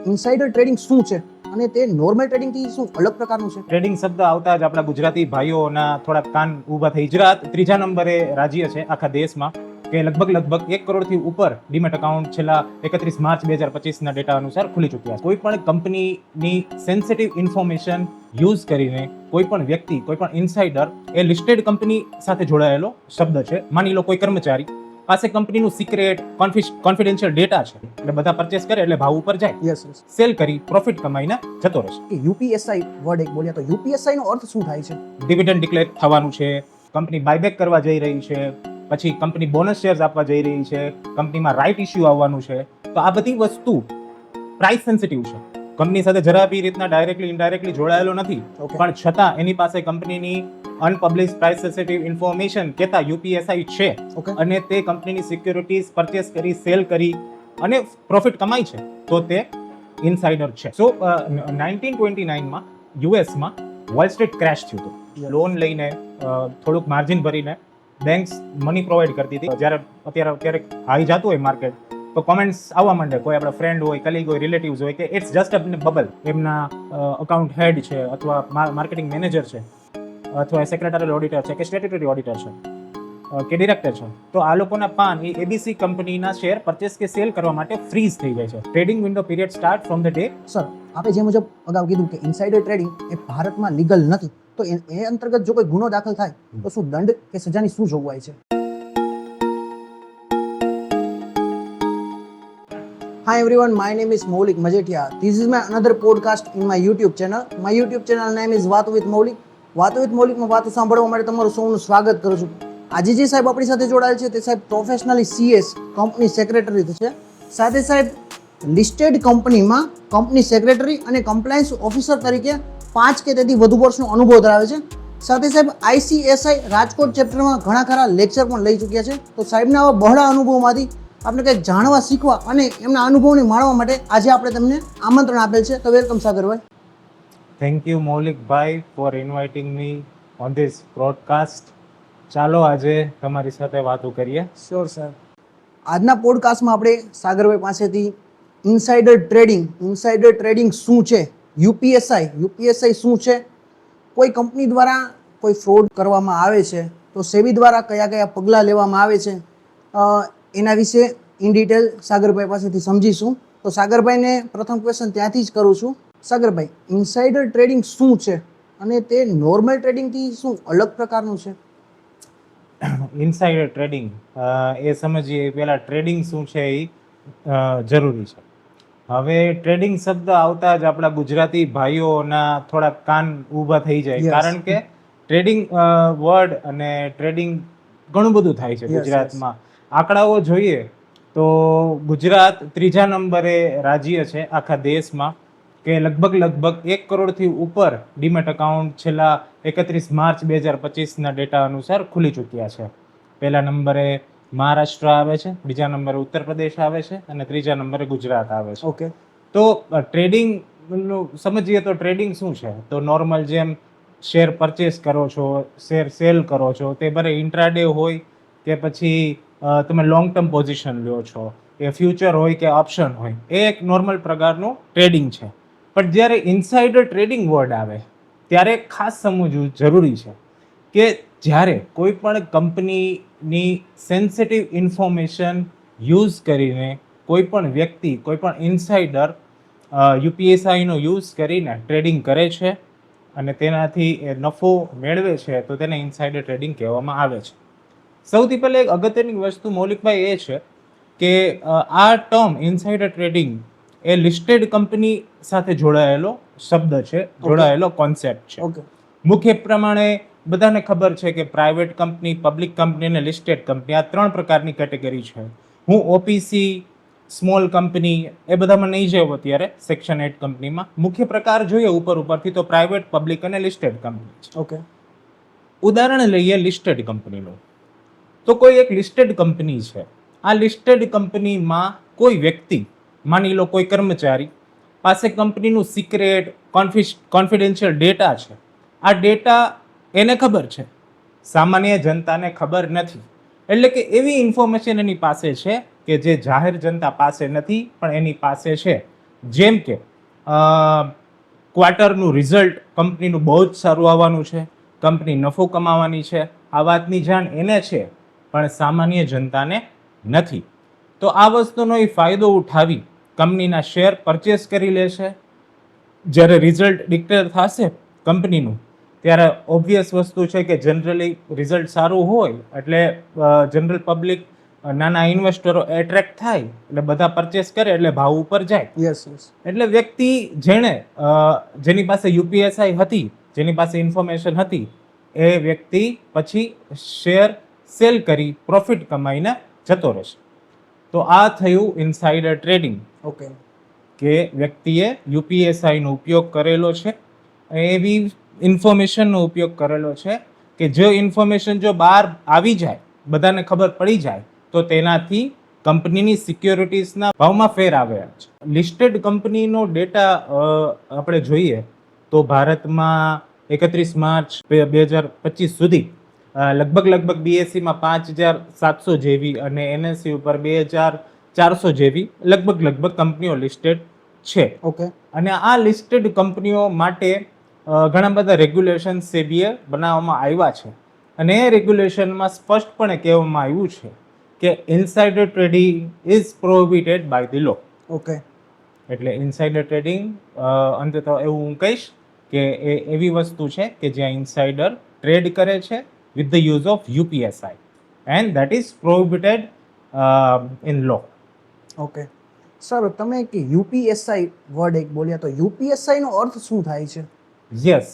Insider trading શું છે અને તે નોર્મલ ટ્રેડિંગથી શું અલગ પ્રકારનું છે? ટ્રેડિંગ શબ્દ આવતા જ આપણા ગુજરાતી ભાઈઓના થોડા કાન ઊભા થઈ. ગુજરાત ત્રીજા નંબરે રાજ્ય છે આખા દેશમાં કે લગભગ 1 કરોડથી ઉપર ડીમેટ એકાઉન્ટ છેલ્લા 31 માર્ચ 2025ના ડેટા અનુસાર ખુલી ચૂક્યા છે. કોઈ પણ કંપનીની સેન્સિટિવ ઇન્ફોર્મેશન યુઝ કરીને કોઈ પણ વ્યક્તિ, કોઈ પણ ઇનસાઇડર એ લિસ્ટેડ કંપની સાથે જોડાયેલો શબ્દ છે. માની લો કોઈ કર્મચારી પાસે કંપનીનું સિક્રેટ કોન્ફિડેન્શિયલ ડેટા છે, એટલે બધા પરચેસ કરે એટલે ભાવ ઉપર જાય, યસ. સેલ કરી પ્રોફિટ કમાઈને જતો રહેશે. યુપીએસઆઈ વર્ડ એક બોલ્યા, તો યુપીએસઆઈ નો અર્થ શું થાય છે? ડિવિડન્ડ ડિક્લેર થવાનું છે, કંપની બાયબેક કરવા જઈ રહી છે, પછી કંપની બોનસ શેર્સ આપવા જઈ રહી છે, કંપનીમાં રાઇટ ઇશ્યુ આવવાનું છે. તો આ બધી વસ્તુ પ્રાઇસ સેન્સિટિવ છે. કંપની સાથે જરા બી રીતના ડાયરેક્ટલી ઇનડાયરેક્ટલી જોડાયેલો નથી, Okay. પણ છતાં એની પાસે કંપનીની અનપબ્લિશ પ્રાઇસ સેન્સિટિવ ઇન્ફોર્મેશન કહેતા યુપીએસઆઈ છે Okay. અને તે કંપનીની સિક્યુરિટીઝ પરચેસ કરી, સેલ કરી અને પ્રોફિટ કમાય છે, તો તે ઇનસાઇડર છે. સો 1929માં યુએસમાં વોલ સ્ટ્રીટ ક્રેશ થયું હતું. Yeah. લોન લઈને થોડુંક માર્જિન ભરીને બેંક્સ મની પ્રોવાઈડ કરતી હતી. જ્યારે અત્યારે હાઈ જતું હોય માર્કેટ, તો કોમેન્ટ્સ આવવા માંડે, કોઈ આપણા ફ્રેન્ડ હોય, કલીગ હોય, રિલેટિવ્સ હોય, કે ઇટ્સ જસ્ટ અ બબલ. એમના અકાઉન્ટ હેડ છે, અથવા માર્કેટિંગ મેનેજર છે, અથવા સેક્રેટરી ઓડિટર છે, કે સ્ટેટ્યુટરી ઓડિટર છે, કે ડિરેક્ટર છે, તો આ લોકોના પાન એ એબીસી કંપનીના શેર પરચેસ કે સેલ કરવા માટે ફ્રીઝ થઈ જાય છે. Trading window period start from the day. Sir, આપણે જે મુજબ અગાઉ કીધું કે ઇનસાઇડર ટ્રેડિંગ એ ભારતમાં લીગલ નથી, તો એ અંતર્ગત જો કોઈ ગુનો દાખલ થાય તો શું દંડ કે સજાની શું જોગવાઈ છે? Hi everyone, my name is Maulik Majetia. This is my another podcast in my YouTube channel. My YouTube channel name is વાતો with Maulik. વાતો with Maulik માં વાતો સાંભળવા માટે તમારું સૌનું સ્વાગત કરું છું. આજે જે સાહેબ આપણી સાથે જોડાયેલ છે તે સાહેબ પ્રોફેશનલી સીએસ કંપની સેક્રેટરી છે. સાથે સાહેબ લિસ્ટેડ કંપનીમાં કંપની સેક્રેટરી અને કમ્પ્લાયન્સ ઓફિસર તરીકે 5 કે તેથી વધુ વર્ષનો અનુભવ ધરાવે છે. સાથે સાહેબ આઈસીએસઆઈ રાજકોટ ચેપ્ટરમાં ઘણા ખરા લેક્ચર પણ લઈ ચૂક્યા છે. તો સાહેબના આવા બહોળા અનુભવમાંથી આપણે કંઈક જાણવા, શીખવા અને એમના અનુભવને માણવા માટે આજે આપણે તમને આમંત્રણ આપેલ છે. તો વેલકમ સાગરભાઈ. થેન્ક યુ મૌલિકભાઈ for inviting me on this broadcast. ચાલો આજે તમારી સાથે વાતો કરીએ. Sure sir. આજના પોડકાસ્ટમાં આપણે સાગરભાઈ પાસેથી ઇનસાઇડર ટ્રેડિંગ શું છે, યુપીએસઆઈ શું છે, કોઈ કંપની દ્વારા કોઈ ફ્રોડ કરવામાં આવે છે તો સેબી દ્વારા કયા પગલાં લેવામાં આવે છે, એના વિશે ઇન ડિટેલ સાગરભાઈ પાસેથી સમજીશું. તો સાગરભાઈને પ્રથમ ક્વેશ્ચન ત્યાંથી જ કરું છું. સાગરભાઈ, ઇનસાઇડર ટ્રેડિંગ શું છે અને તે નોર્મલ ટ્રેડિંગથી શું અલગ પ્રકારનું છે? ઇનસાઇડર ટ્રેડિંગ એ સમજીએ પહેલાં ટ્રેડિંગ શું છે એ જરૂરી છે. હવે ટ્રેડિંગ શબ્દ આવતા જ આપણા ગુજરાતી ભાઈઓના થોડા કાન ઊભા થઈ જાય. Yes. કારણ કે ટ્રેડિંગ વર્ડ અને ટ્રેડિંગ ઘણું બધું થાય છે Yes, ગુજરાતમાં. આંકડાઓ જોઈએ તો ગુજરાત ત્રીજા નંબરે રાજ્ય છે આખા દેશમાં કે લગભગ 1 કરોડથી ઉપર ડીમેટ એકાઉન્ટ છેલ્લા 31 માર્ચ 2025ના ડેટા અનુસાર ખુલી ચૂક્યા છે. પહેલા નંબરે મહારાષ્ટ્ર આવે છે, બીજા નંબરે ઉત્તર પ્રદેશ આવે છે અને ત્રીજા નંબરે ગુજરાત આવે છે. ઓકે. તો ટ્રેડિંગનું સમજીએ તો ટ્રેડિંગ શું છે? તો નોર્મલ જેમ શેર પરચેસ કરો છો, શેર સેલ કરો છો, તે ભલે ઇન્ટ્રાડે હોય કે પછી તમે લોંગ ટર્મ પોઝિશન લ્યો છો, કે ફ્યુચર હોય કે ઓપ્શન હોય, એ એક નોર્મલ પ્રકારનું ટ્રેડિંગ છે. પણ જ્યારે ઇનસાઇડર ટ્રેડિંગ વર્ડ આવે ત્યારે ખાસ સમજવું જરૂરી છે કે જ્યારે કોઈ પણ કંપનીની સેન્સિટિવ ઇન્ફોર્મેશન યુઝ કરીને કોઈ પણ વ્યક્તિ, કોઈ પણ ઇનસાઇડર યુપીએસઆઈનો યુઝ કરીને ટ્રેડિંગ કરે છે અને તેનાથી એ નફો મેળવે છે, તો તેને ઇનસાઇડર ટ્રેડિંગ કહેવામાં આવે છે. સૌથી પહેલાં એક અગત્યની વસ્તુ મૌલિકભાઈ એ છે કે આ ટર્મ ઇનસાઇડર ટ્રેડિંગ એ લિસ્ટેડ કંપની સાથે જોડાયેલો શબ્દ છે, જોડાયેલો કોન્સેપ્ટ છે. ઓકે. મુખ્ય પ્રમાણે બધાને ખબર છે કે પ્રાઇવેટ કંપની, પબ્લિક કંપની અને લિસ્ટેડ કંપની આ 3 પ્રકારની કેટેગરી છે. હું ઓપીસી, સ્મોલ કંપની એ બધામાં નહીં જાઉં અત્યારે. સેક્શન 8 કંપનીમાં મુખ્ય પ્રકાર જોઈએ ઉપરથી તો પ્રાઇવેટ, પબ્લિક અને લિસ્ટેડ કંપની છે. ઓકે. ઉદાહરણ લઈએ લિસ્ટેડ કંપનીનું. તો કોઈ એક લિસ્ટેડ કંપની છે. આ લિસ્ટેડ કંપનીમાં કોઈ વ્યક્તિ, માની લો કોઈ કર્મચારી પાસે કંપનીનું સિક્રેટ કોન્ફિડેન્શિયલ ડેટા છે. આ ડેટા એને ખબર છે, સામાન્ય જનતાને ખબર નથી. એટલે કે એવી ઇન્ફોર્મેશન એની પાસે છે કે જે જાહેર જનતા પાસે નથી પણ એની પાસે છે. જેમ કે ક્વાર્ટરનું રિઝલ્ટ કંપનીનું બહુ જ સારું આવવાનું છે, કંપની નફો કમાવાની છે, આ વાતની જાણ એને છે પણ સામાન્ય જનતાને નથી. તો આ વસ્તુનો એ ફાયદો ઉઠાવી કંપનીના શેર પરચેસ કરી લેશે. જ્યારે રિઝલ્ટ ડિક્લેર થશે કંપનીનું ત્યારે ઓબ્વિયસ વસ્તુ છે કે જનરલી રિઝલ્ટ સારું હોય એટલે જનરલ પબ્લિક, નાના ઇન્વેસ્ટરો એટ્રેક્ટ થાય એટલે બધા પરચેસ કરે એટલે ભાવ ઉપર જાય. Yes yes. એટલે વ્યક્તિ જેની પાસે યુપીએસઆઈ હતી, જેની પાસે ઇન્ફોર્મેશન હતી, એ વ્યક્તિ પછી શેર સેલ કરી પ્રોફિટ કમાઈને જતો રહેશે. તો આ થયું ઇનસાઇડર ટ્રેડિંગ, ઓકે. કે વ્યક્તિએ યુપીએસઆઈનો ઉપયોગ કરેલો છે, એવી ઇન્ફોર્મેશનનો ઉપયોગ કરેલો છે કે જે ઇન્ફોર્મેશન જો બહાર આવી જાય, બધાને ખબર પડી જાય, તો તેનાથી કંપનીની સિક્યોરિટીઝના ભાવમાં ફેર આવે છે. લિસ્ટેડ કંપનીનો ડેટા આપણે જોઈએ તો ભારતમાં 31 માર્ચ 2025 સુધી લગભગ બીએસસીમાં 5700 જેવી અને એનએસસી ઉપર 2400 જેવી લગભગ કંપનીઓ લિસ્ટેડ છે. ઓકે. અને આ લિસ્ટેડ કંપનીઓ માટે ઘણા બધા રેગ્યુલેશન સેબીએ બનાવવામાં આવ્યા છે અને એ રેગ્યુલેશનમાં સ્પષ્ટપણે કહેવામાં આવ્યું છે કે insider trading is prohibited by the law. Okay. એટલે ઇનસાઇડર ટ્રેડિંગ અંતે તો એવું હું કહીશ કે એ એવી વસ્તુ છે કે જ્યાં ઇનસાઇડર ટ્રેડ કરે છે with the use of UPSI and that is prohibited in law. Okay sir, તમે એક યુપીએસઆઈ વર્ડ એક બોલ્યા, તો યુપીએસઆઈ નો અર્થ શું થાય છે? Yes,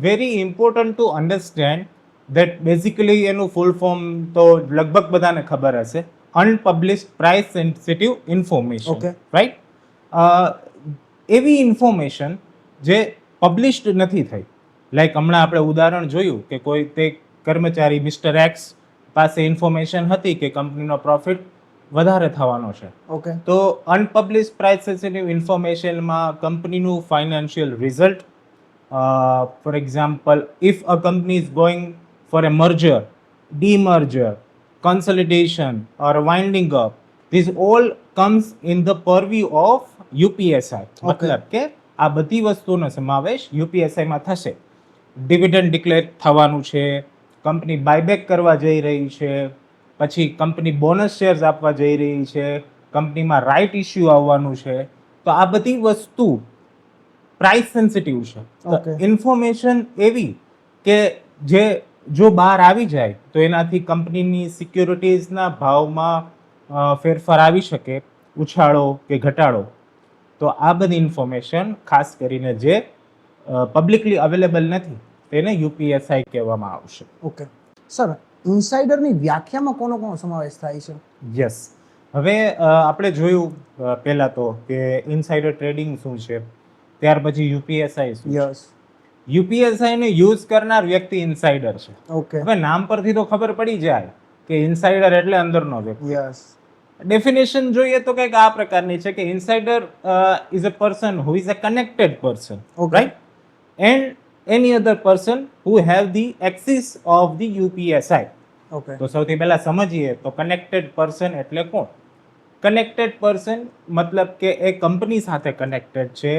very important to understand that basically એનું ફૂલ ફોર્મ તો લગભગ બધાને ખબર હશે, unpublished price sensitive information. Okay. Right? એવી ઇન્ફોર્મેશન જે પબ્લિશ્ડ નથી થઈ. લાઈક હમણાં આપણે ઉદાહરણ જોયું કે કોઈ તે કર્મચારી મિસ્ટર એક્સ પાસે ઇન્ફોર્મેશન હતી કે કંપનીનો પ્રોફિટ વધારે થવાનો છે. ઓકે. તો અનપબ્લિશ્ડ પ્રાઇસ સેન્સિટિવ ઇન્ફોર્મેશનમાં કંપનીનું financial result, for example if a company is going for A merger, demerger, consolidation or winding up, this all comes in the purview of UPSI. મતલબ કે આ બધી વસ્તુનો સમાવેશ યુપીએસઆઈમાં થશે. ડિવિડન્ડ ડિક્લેર થવાનું છે, કંપની બાયબેક કરવા જઈ રહી છે, પછી કંપની બોનસ શેર્સ આપવા જઈ રહી છે, કંપનીમાં રાઇટ ઇસ્યુ આવવાનું છે. તો આ બધી વસ્તુ પ્રાઇસ સેન્સિટિવ છે. Okay. ઇન્ફોર્મેશન એવી કે જે જો બહાર આવી જાય તો એનાથી કંપનીની સિક્યોરિટીઝના ભાવમાં ફેરફાર આવી શકે, ઉછાળો કે ઘટાડો. તો આ બધી ઇન્ફોર્મેશન ખાસ કરીને જે પબ્લિકલી અવેલેબલ નથી તેને યુપીએસઆઈ કહેવામાં આવશે. ઓકે સર, ઇનસાઇડરની વ્યાખ્યામાં કોનો સમાવેશ થાય છે? યસ, હવે આપણે જોયું પહેલાં તો કે ઇનસાઇડર ટ્રેડિંગ શું છે, ત્યાર પછી યુપીએસઆઈ શું છે. યસ. યુપીએસઆઈ ને યુઝ કરનાર વ્યક્તિ ઇનસાઇડર છે. ઓકે. હવે નામ પરથી તો ખબર પડી જાય કે ઇનસાઇડર એટલે અંદરનો વ્યક્તિ. યસ. ડેફિનેશન જોઈએ તો કંઈક આ પ્રકારની છે કે insider is a person who is a connected person, Okay. Right, and any other person who have the access of the UPSI. Okay. તો સૌથી પહેલા સમજીએ તો કનેક્ટેડ પર્સન એટલે કોણ? કનેક્ટેડ પર્સન મતલબ કે એ કંપની સાથે કનેક્ટેડ છે,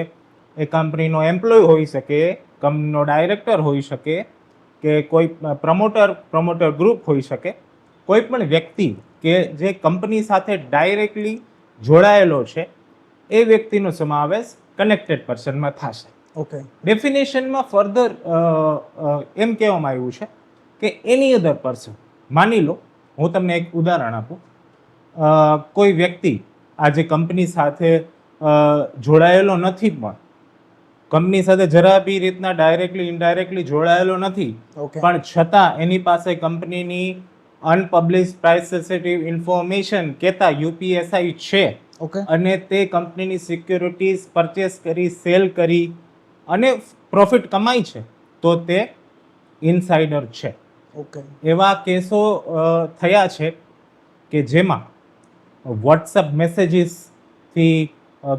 એ કંપનીનો એમ્પ્લોય હોઈ શકે, કંપનીનો ડાયરેક્ટર હોઈ શકે, કે કોઈ પ્રમોટર ગ્રુપ હોઈ શકે, કોઈ પણ વ્યક્તિ કે જે કંપની સાથે ડાયરેક્ટલી જોડાયેલો છે એ વ્યક્તિનો સમાવેશ કનેક્ટેડ પર્સનમાં થશે. ઓકે. ડેફિનેશનમાં ફર્ધર એમ કહેવામાં આવ્યું છે કે એની અધર પર્સન. માની લો હું તમને એક ઉદાહરણ આપું, કોઈ વ્યક્તિ આજે કંપની સાથે જોડાયેલો નથી, પણ કંપની સાથે જરા બી રીતના ડાયરેક્ટલી ઇનડાયરેક્ટલી જોડાયેલો નથી, ઓકે. પણ છતાં એની પાસે કંપનીની અનપબ્લિશ્ડ પ્રાઇસ સેન્સિટિવ ઇન્ફોર્મેશન કહેતા યુપીએસઆઈ છે ઓકે. અને તે કંપનીની સિક્યોરિટીઝ પરચેસ કરી, સેલ કરી અને પ્રોફિટ કમાય છે, તો તે ઇનસાઇડર છે. ઓકે. એવા કેસો થયા છે કે જેમાં વોટ્સઅપ મેસેજીસથી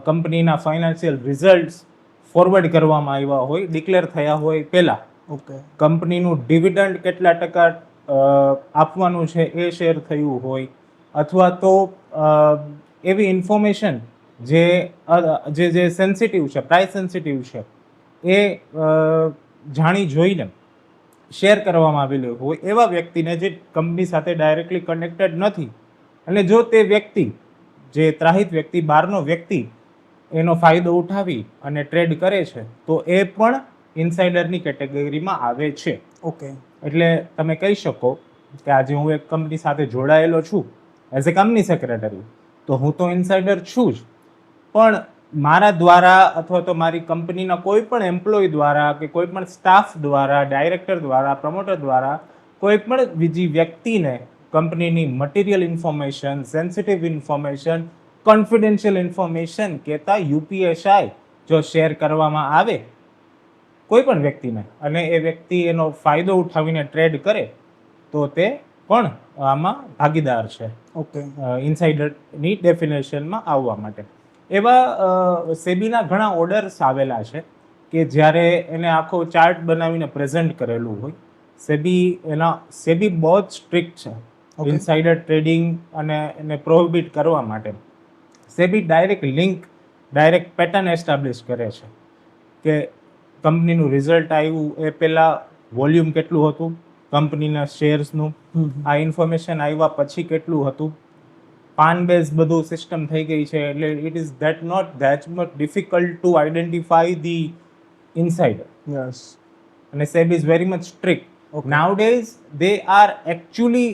કંપનીના ફાઇનાન્શિયલ રિઝલ્ટ્સ ફોરવર્ડ કરવામાં આવ્યા હોય, ડિક્લેર થયા હોય પહેલાં, ઓકે. કંપનીનું ડિવિડન્ડ કેટલા ટકા આપવાનું છે એ શેર થયું હોય, અથવા તો એવી ઇન્ફોર્મેશન જે સેન્સિટિવ છે, પ્રાઇસ સેન્સિટિવ છે, એ જાણી જોઈને શેર કરવામાં આવેલું હોય એવા વ્યક્તિને, જે કંપની સાથે ડાયરેક્ટલી કનેક્ટેડ નથી, અને જો તે વ્યક્તિ, જે ત્રાહિત વ્યક્તિ, બહારનો વ્યક્તિ એનો ફાયદો ઉઠાવી અને ટ્રેડ કરે છે, તો એ પણ ઇનસાઇડરની કેટેગરીમાં આવે છે. ઓકે. એટલે તમે કહી શકો કે આજે હું એક કંપની સાથે જોડાયેલો છું એઝ એ કંપની સેક્રેટરી, તો હું તો ઇનસાઇડર છું જ, પણ મારા દ્વારા અથવા તો મારી કંપનીના કોઈ પણ એમ્પ્લોય દ્વારા કે કોઈ પણ સ્ટાફ દ્વારા, ડાયરેક્ટર દ્વારા, પ્રમોટર દ્વારા કોઈ પણ બીજી વ્યક્તિને કંપનીની material information, sensitive information, confidential information કહેતા યુપીએસઆઈ જો શેર કરવામાં આવે કોઈ પણ વ્યક્તિને, અને એ વ્યક્તિ એનો ફાયદો ઉઠાવીને ટ્રેડ કરે, તો તે પણ આમાં ભાગીદાર છે ઓકે. ઇનસાઇડરની ડેફિનેશનમાં આવવા માટે. એવા સેબીના ઘણા ઓર્ડર્સ આવેલા છે કે જ્યારે એને આખો ચાર્ટ બનાવીને પ્રેઝન્ટ કરેલું હોય. સેબી બહુ જ સ્ટ્રિક્ટ છે ઇનસાઇડર ટ્રેડિંગ અને એને પ્રોહિબિટ કરવા માટે. સેબી ડાયરેક્ટ પેટર્ન એસ્ટાબ્લિશ કરે છે કે કંપનીનું રિઝલ્ટ આવ્યું એ પહેલાં વોલ્યુમ કેટલું હતું કંપનીના શેર્સનું, આ ઇન્ફોર્મેશન આવ્યા પછી કેટલું હતું, પાન બેઝ બધું સિસ્ટમ થઈ ગઈ છે. એટલે it is not that much difficult to identify the insider. Yes. અને SEBI is very much strict. Nowadays, they are actually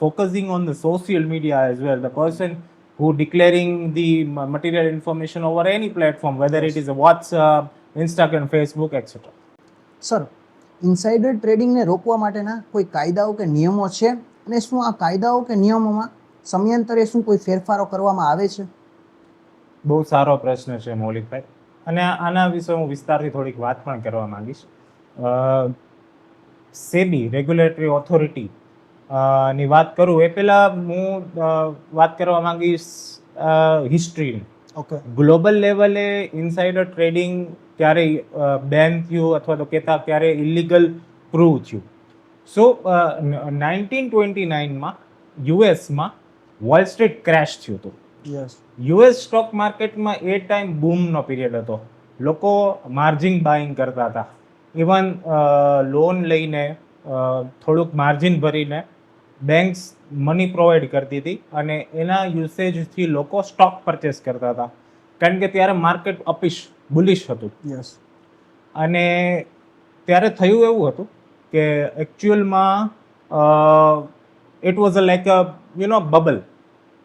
focusing on the social media as well. The person who declaring the material information over any platform, whether it is a WhatsApp, Instagram, Facebook, etc. Sir, insider ટ્રેડિંગને રોકવા માટેના કોઈ કાયદાઓ કે નિયમો છે, અને શું આ કાયદાઓ કે નિયમોમાં સમયાંતરે શું કોઈ ફેરફારો કરવામાં આવે છે? બહુ સારો પ્રશ્ન છે મૌલિકભાઈ, અને આના વિશે હું વિસ્તારથી થોડીક વાત પણ કરવા માંગીશ. સેબી રેગ્યુલેટરી ઓથોરિટી ની વાત કરું એ પહેલાં હું વાત કરવા માંગીશ હિસ્ટ્રીની. ઓકે. ગ્લોબલ લેવલે ઇનસાઇડર ટ્રેડિંગ ક્યારે બેન થયું અથવા તો કહેતા ક્યારે ઇલીગલ પ્રૂવ થયું. સો 1929માં યુએસમાં વોલ સ્ટ્રીટ ક્રેશ થયું હતું. યસ. યુએસ સ્ટોક માર્કેટમાં એ ટાઈમ બૂમનો પીરિયડ હતો. લોકો માર્જિન બાઇંગ કરતા હતા. ઇવન લોન લઈને થોડુંક માર્જિન ભરીને બેંક્સ મની પ્રોવાઈડ કરતી હતી, અને એના યુસેજથી લોકો સ્ટોક પરચેસ કરતા હતા, કારણ કે ત્યારે માર્કેટ બુલિશ હતું. યસ. અને ત્યારે થયું એવું હતું કે એકચ્યુઅલમાં it was a like a bubble.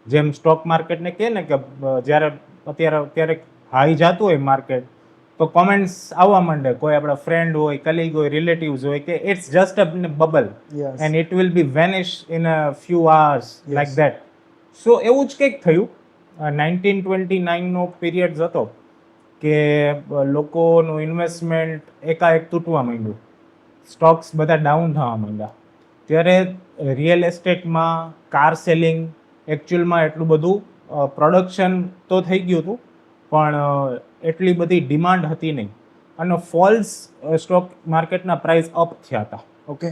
જેમ સ્ટોક માર્કેટને કહે ને કે જ્યારે અત્યારે હાઈ જતું હોય માર્કેટ, તો કોમેન્ટ્સ આવવા માંડે, કોઈ આપણા ફ્રેન્ડ હોય, કલીગ હોય, રિલેટિવ્સ હોય, કે it's just a bubble and it will be vanish in a few hours like that. So એવું જ કંઈક થયું. 1929નો પીરિયડ હતો કે લોકોનું ઇન્વેસ્ટમેન્ટ એકાએક તૂટવા માંડ્યું, સ્ટોક્સ બધા ડાઉન થવા માંડ્યા. ત્યારે રિયલ એસ્ટેટમાં કાર સેલિંગ એકચ્યુઅલમાં એટલું બધું પ્રોડક્શન તો થઈ ગયું હતું, પણ એટલી બધી ડિમાન્ડ હતી નહીં, અને ફોલ્સ સ્ટોક માર્કેટના પ્રાઇસ અપ થયા હતા. ઓકે.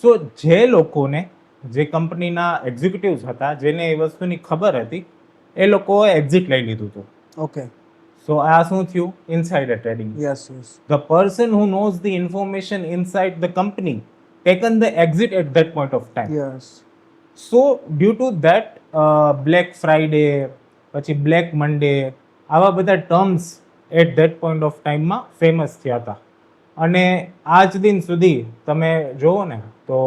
સો જે લોકોને, જે કંપનીના એક્ઝિક્યુટિવ્સ હતા, જેને એ વસ્તુની ખબર હતી, એ લોકોએ એક્ઝિટ લઈ લીધું હતું. ઓકે. સો આ શું થયું? Insider trading. Yes. Yes. The person who knows the information inside the company taken the exit at that point of time. Yes. So due to that black Friday, પછી બ્લેક મંડે, આવા બધા terms at that point of ટાઈમમાં famous થયા હતા. અને આજ દિન સુધી તમે જુઓ ને તો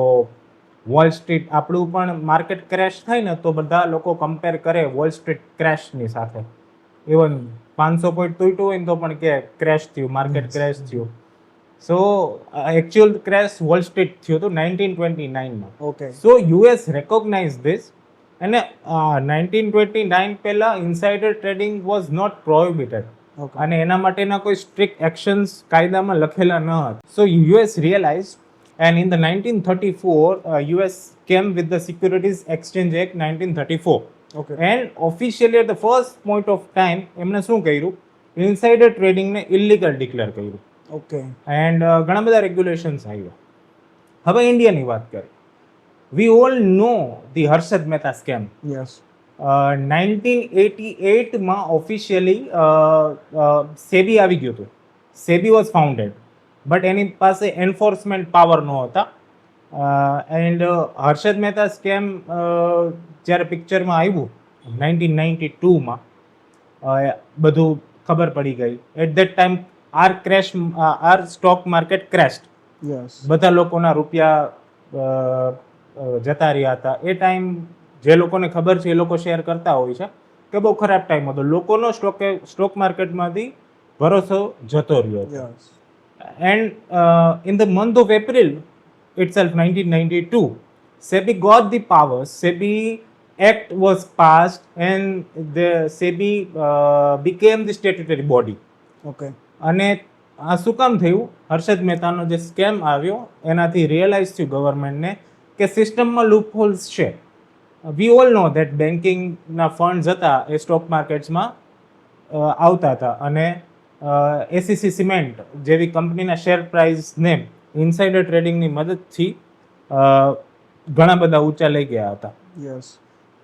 વોલ સ્ટ્રીટ, આપણું પણ માર્કેટ ક્રેશ થાય ને તો બધા લોકો કમ્પેર કરે વોલ સ્ટ્રીટ ક્રેશની સાથે. ઇવન 500 પોઈન્ટ તૂટ્યું હોય ને તો પણ કે ક્રેશ થયું, માર્કેટ ક્રેશ થયું. So actual crash Wall Street થયું હતું 1929માં. Okay. So US recognise this, અને 1929 પહેલા insider trading was not prohibited, અને એના માટેના કોઈ સ્ટ્રિક્ટ એક્શન્સ કાયદામાં લખેલા ન હતા. So US realise, and in the 1934 US came with the securities exchange act 1934. Okay. And officially at the first point of time એમણે શું કર્યું? ઇનસાઇડર ટ્રેડિંગને ઇલીગલ ડિક્લેર કર્યું. ઓકે. એન્ડ ઘણા બધા રેગ્યુલેશન્સ આવ્યા. હવે ઇન્ડિયાની વાત કરીએ. We all know the Harshad Mehta scam. Yes. 1988માં ઓફિશિયલી સેબી આવી ગયું હતું. સેબી વોઝ ફાઉન્ડેડ, બટ એની પાસે એન્ફોર્સમેન્ટ પાવર ન હતા. એન્ડ હર્ષદ મહેતા સ્કેમ જ્યારે પિક્ચરમાં આવ્યું 1992માં, બધું ખબર પડી ગઈ. At that time our stock market crashed. Yes. બધા લોકોના રૂપિયા જતા રહ્યા હતા. એ ટાઈમ જે લોકોને ખબર છે એ લોકો શેર કરતા હોય છે કે બહુ ખરાબ ટાઈમ હતો. લોકોનો સ્ટોક માર્કેટમાંથી ભરોસો જતો રહ્યો હતો. Yes. And in the month of April itself, 1992, SEBI got the powers. SEBI Act was passed, and the SEBI became the statutory body. Okay. અને આ શું કામ થયું? હર્ષદ મહેતાનો જે સ્કેમ આવ્યો એનાથી રિયલાઇઝ થયું ગવર્મેન્ટને કે સિસ્ટમમાં લૂપહોલ્સ છે. વી ઓલ નો ધેટ બેન્કિંગના ફંડ્સ હતા એ સ્ટોક માર્કેટ્સમાં આવતા હતા, અને એસીસી સિમેન્ટ જેવી કંપનીના શેર પ્રાઇસને ઇનસાઇડર ટ્રેડિંગની મદદથી ઘણા બધા ઊંચા લઈ ગયા હતા. યસ.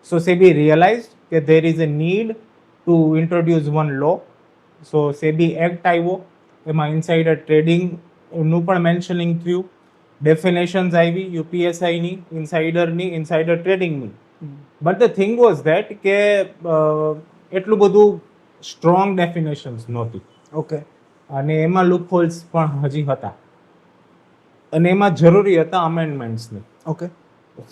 સો સેબી રિયલાઇઝ કે there is a need to introduce one law. So SEBI act આવ્યો, એમાં ઇનસાઇડર ટ્રેડિંગનું પણ મેન્શનિંગ થયું, ડેફિનેશન્સ આવી યુપીએસઆઈની, ઇનસાઇડર ટ્રેડિંગની. But the thing was that કે એટલું બધું સ્ટ્રોંગ ડેફિનેશન્સ નહોતી, ઓકે. અને એમાં લૂપહોલ્સ પણ હજી હતા, અને એમાં જરૂરી હતા અમેન્ડમેન્ટ્સની. ઓકે.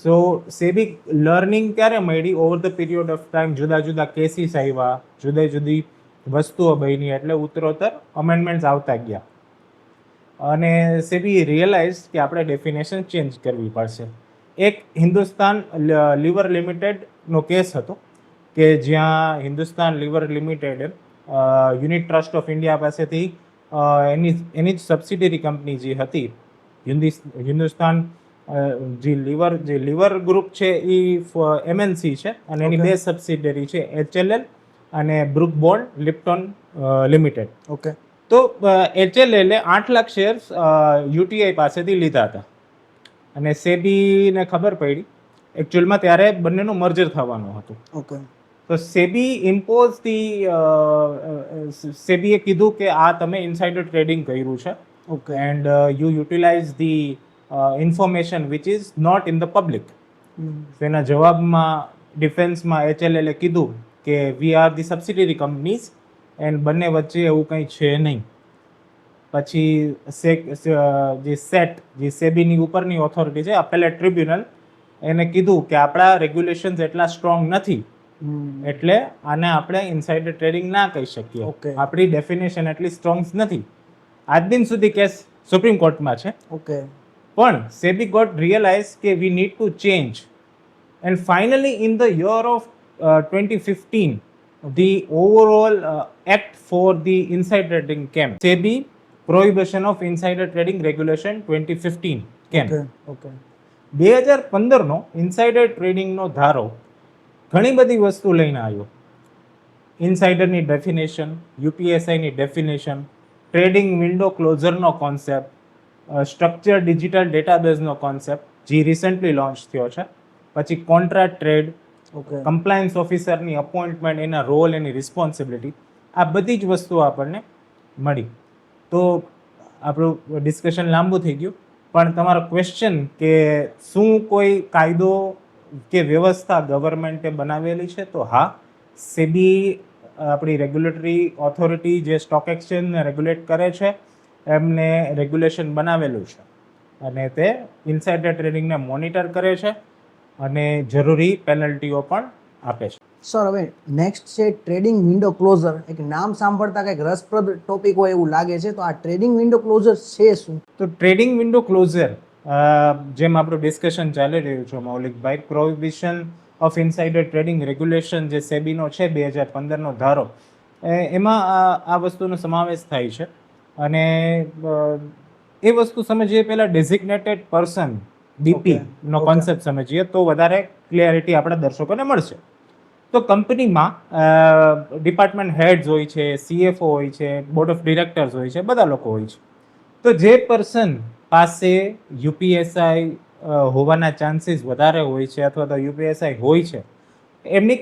સો સેબી લર્નિંગ ક્યારે મળી? Over the period of time જુદા જુદા કેસીસ આવ્યા, જુદી જુદી વસ્તુઓ બની, એટલે ઉત્તરોત્તર અમેન્ડમેન્ટ્સ આવતા ગયા, અને સેબી રિયલાઇઝ કે આપણે ડેફિનેશન ચેન્જ કરવી પડશે. એક હિન્દુસ્તાન લીવર લિમિટેડનો કેસ હતો કે જ્યાં Hindustan lever limited unit trust of India પાસેથી એની જ સબસિડરી કંપની જે હતી હિન્દુસ્તાન જે લીવર ગ્રુપ છે એ એમએનસી છે, અને એની બે સબસિડરી છે HLL અને brook bond Lipton limited. Okay. તો HLL 8 લાખ શેર્સ યુટીઆઈ પાસેથી લીધા હતા, અને સેબીને ખબર પડી એકચ્યુઅલમાં ત્યારે બંનેનું મર્જર થવાનું હતું. ઓકે. તો સેબીએ કીધું કે આ તમે ઇનસાઇડર ટ્રેડિંગ કર્યું છે, okay. And you utilize the information which is not in the public. એના જવાબમાં ડિફેન્સમાં HLL કીધું કે we are the subsidiary companies, and બંને વચ્ચે એવું કંઈ છે નહીં. પછી જે સેબીની ઉપરની ઓથોરિટી છે અપેલેટ ટ્રિબ્યુનલ, એને કીધું કે આપણા રેગ્યુલેશન્સ એટલા સ્ટ્રોંગ નથી, એટલે આને આપણે ઇનસાઇડર ટ્રેડિંગ ના કહી શકીએ. Okay. આપણી ડેફિનેશન એટલી સ્ટ્રોંગ નથી. આજ દિન સુધી કેસ સુપ્રીમ કોર્ટમાં છે, ઓકે. પણ સેબી ગોટ રિયલાઇઝ કે વી need to change, and finally in the year of 2015 the overall act for the insider trading came. SEBI prohibition of insider trading regulation 2015 came. Okay. 2015નો insider ટ્રેડિંગનો ધારો ઘણી બધી વસ્તુ લઈને આવ્યો. ઇનસાઇડરની ડેફિનેશન, યુપીએસઆઈની ડેફિનેશન, ટ્રેડિંગ વિન્ડો ક્લોઝરનો કોન્સેપ્ટ, સ્ટ્રક્ચર ડિજિટલ ડેટાબેઝનો કોન્સેપ્ટ જે રિસન્ટલી લોન્ચ થયો છે, પછી કોન્ટ્રાક્ટ ટ્રેડ, ઓકે. કમ્પ્લાયન્સ ઓફિસરની અપોઇન્ટમેન્ટ, એના રોલ, એની રિસ્પોન્સિબિલિટી, આ બધી જ વસ્તુઓ આપણને મળી. તો આપણું ડિસ્કશન લાંબુ થઈ ગયું, પણ તમારો ક્વેશ્ચન કે શું કોઈ કાયદો કે વ્યવસ્થા ગવર્મેન્ટે બનાવેલી છે, તો હા, સેબી આપણી રેગ્યુલેટરી ઓથોરિટી જે સ્ટોક એક્સચેન્જને રેગ્યુલેટ કરે છે એમને રેગ્યુલેશન બનાવેલું છે, અને તે ઇનસાઇડર ટ્રેડિંગને મોનિટર કરે છે અને જરૂરી પેનલ્ટીઓ પણ આપે છે. સર, હવે નેક્સ્ટ છે ટ્રેડિંગ વિન્ડો ક્લોઝર. એક નામ સાંભળતા કંઈક રસપ્રદ ટોપિક હોય એવું લાગે છે, તો આ ટ્રેડિંગ વિન્ડો ક્લોઝર છે શું? તો ટ્રેડિંગ વિન્ડો ક્લોઝર, જેમ આપણું ડિસ્કશન ચાલી રહ્યું છે મૌલિકભાઈ, prohibition of insider trading regulation જે સેબીનો છે 2015નો ધારો, એમાં આ વસ્તુનો સમાવેશ થાય છે. અને એ વસ્તુ સમજીએ પહેલાં ડેઝિગ્નેટેડ પર્સન ડીપીનો કોન્સેપ્ટ સમજીએ તો વધારે ક્લિયરિટી આપણા દર્શકોને મળશે. તો કંપનીમાં ડિપાર્ટમેન્ટ હેડ્સ હોય છે, CFO હોય છે, બોર્ડ ઓફ ડિરેક્ટર્સ હોય છે, બધા લોકો હોય છે. તો જે પર્સન પાસે યુપીએસઆઈ હોવાના ચાન્સીસ વધારે હોય છે, અથવા તો યુપીએસઆઈ હોય છે, એમને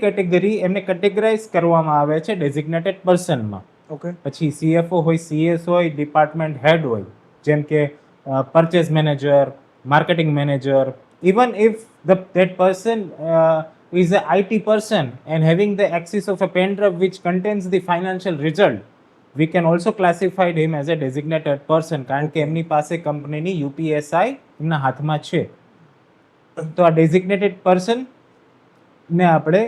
કેટેગરાઇઝ કરવામાં આવે છે ડેઝિગ્નેટેડ પર્સનમાં. ઓકે પછી CFO હોય, CS હોય, ડિપાર્ટમેન્ટ હેડ હોય, જેમ કે purchase manager, marketing manager. Even if that person is a IT person and having the access of a pen drive which contains the financial result, we can also classify him as a designated person, કારણ કે એમની પાસે કંપનીની UPSI એમના હાથમાં છે. તો આ ડેઝિગ્નેટેડ પર્સન ને આપણે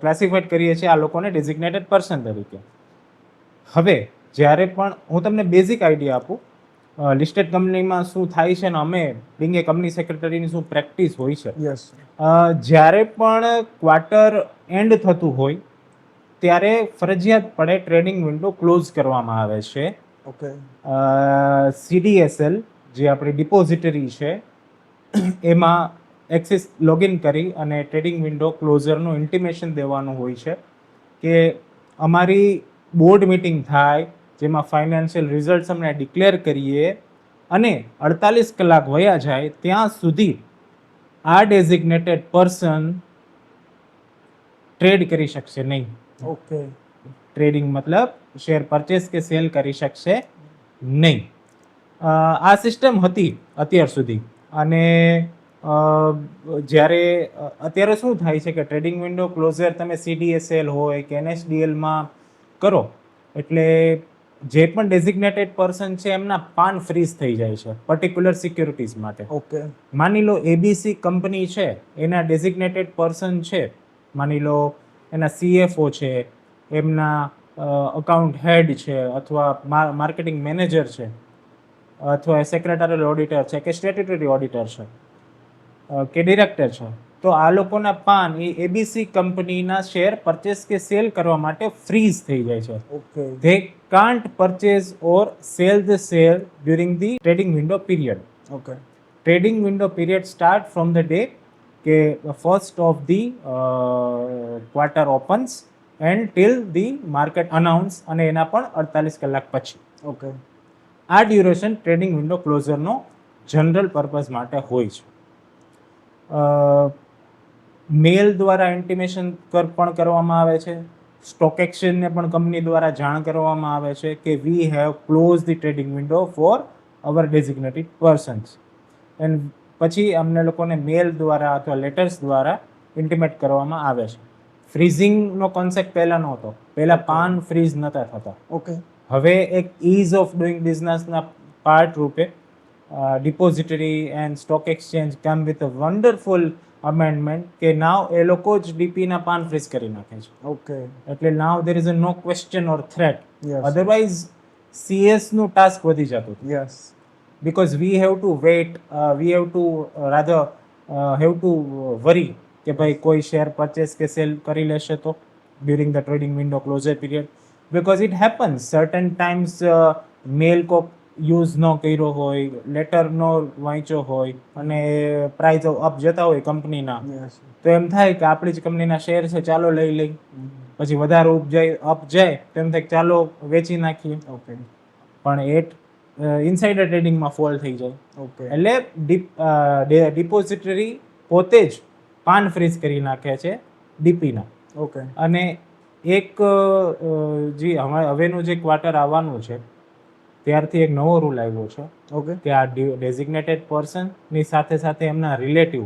ક્લાસિફાઈડ કરીએ છીએ આ લોકોને ડેઝિગ્નેટેડ પર્સન તરીકે. હવે જ્યારે પણ હું તમને બેઝિક આઈડિયા આપું લિસ્ટેડ કંપનીમાં શું થાય છે ને અમે બિંગ એ કંપની સેક્રેટરીની શું પ્રેક્ટિસ હોય છે. યસ જ્યારે પણ ક્વાર્ટર એન્ડ થતું હોય ત્યારે ફરજિયાત પડે ટ્રેડિંગ વિન્ડો ક્લોઝ કરવામાં આવે છે. ઓકે CDSL જે આપણી ડિપોઝિટરી છે એમાં એક્સેસ લોગિન કરી અને ટ્રેડિંગ વિન્ડો ક્લોઝરનું ઇન્ટિમેશન દેવાનું હોય છે કે અમારી બોર્ડ મિટિંગ થાય જેમાં ફાઇનાન્શિયલ રિઝલ્ટ્સ અમને ડિક્લેર કરીએ અને 48 કલાક વયા જાય ત્યાં સુધી આ ડેઝિગ્નેટેડ પર્સન ટ્રેડ કરી શકશે નહીં. ઓકે ટ્રેડિંગ મતલબ શેર પરચેસ કે સેલ કરી શકશે નહીં. આ સિસ્ટમ હતી અત્યાર સુધી. અને જ્યારે અત્યારે શું થાય છે કે ટ્રેડિંગ વિન્ડો ક્લોઝર તમે CDSL હોય કે NSDLમાં કરો એટલે જે પણ ડેઝિગ્નેટેડ પર્સન છે એમના પાન ફ્રીઝ થઈ જાય છે પર્ટિક્યુલર સિક્યુરિટીઝ માટે. ઓકે માની લો ABC કંપની છે એના ડેઝિગ્નેટેડ પર્સન છે, માની લો એના CFO છે, એમના અકાઉન્ટ હેડ છે, અથવા માર્કેટિંગ મેનેજર છે, અથવા સેક્રેટરીયલ ઓડિટર છે કે સ્ટેટ્યુટરી ઓડિટર છે કે ડિરેક્ટર છે. તો આ લોકોના પાન એ ABC કંપનીના શેર પરચેસ કે સેલ કરવા માટે ફ્રીઝ થઈ જાય છે. Okay They can't purchase or sell the share during the trading window period. Okay Trading window period start from the day કે first of the quarter opens and till the market announce અને એના પણ 48 કલાક પછી. Okay આ duration trading window ક્લોઝરનો general purpose માટે હોય છે. મેલ દ્વારા ઇન્ટિમેશન પણ કરવામાં આવે છે. સ્ટોક એક્સચેન્જને પણ કંપની દ્વારા જાણ કરવામાં આવે છે કે we have close the trading window for our designated persons. And પછી અમને લોકોને મેલ દ્વારા અથવા લેટર્સ દ્વારા ઇન્ટિમેટ કરવામાં આવે છે. ફ્રીઝિંગનો કોન્સેપ્ટ પહેલાં નહોતો. પહેલાં પાન ફ્રીઝ નહોતા થતા. ઓકે હવે એક ઇઝ ઓફ ડુઈંગ બિઝનેસના પાર્ટ રૂપે depository and stock exchange come with a wonderful amendment કે નાવ એ લોકો જ ડીપીના પાન ફ્રીઝ કરી નાખે છે. ઓકે એટલે now there is a no question or threat. Yes otherwise CS નું ટાસ્ક વધી જતું yes because we have to wait, we have to rather have to worry કે ભાઈ કોઈ શેર પરચેસ કે સેલ કરી લેશે તો during the trading window closure period, because it happens certain times mail કોક યુઝ ન કર્યો હોય, લેટર ન વાંચ્યો હોય અને પ્રાઇઝ અપ જતા હોય કંપનીના, યસ તો એમ થાય કે આપણી જ કંપનીના શેર છે ચાલો લઈ લઈ, પછી વધારે અપ જાય તો એમ થાય કે ચાલો વેચી નાખીએ. ઓકે પણ એ ઇનસાઇડર ટ્રેડિંગમાં ફોલ થઈ જાય. ઓકે એટલે ડિપોઝિટરી પોતે જ પાન ફ્રીઝ કરી નાખે છે ડીપીના. ઓકે અને એક જે હવેનું જે ક્વાર્ટર આવવાનું છે ત્યારથી એક નવો રૂલ આવ્યો છે ઓકે કે આ ડેઝિગ્નેટેડ પર્સનની સાથે સાથે એમના રિલેટિવ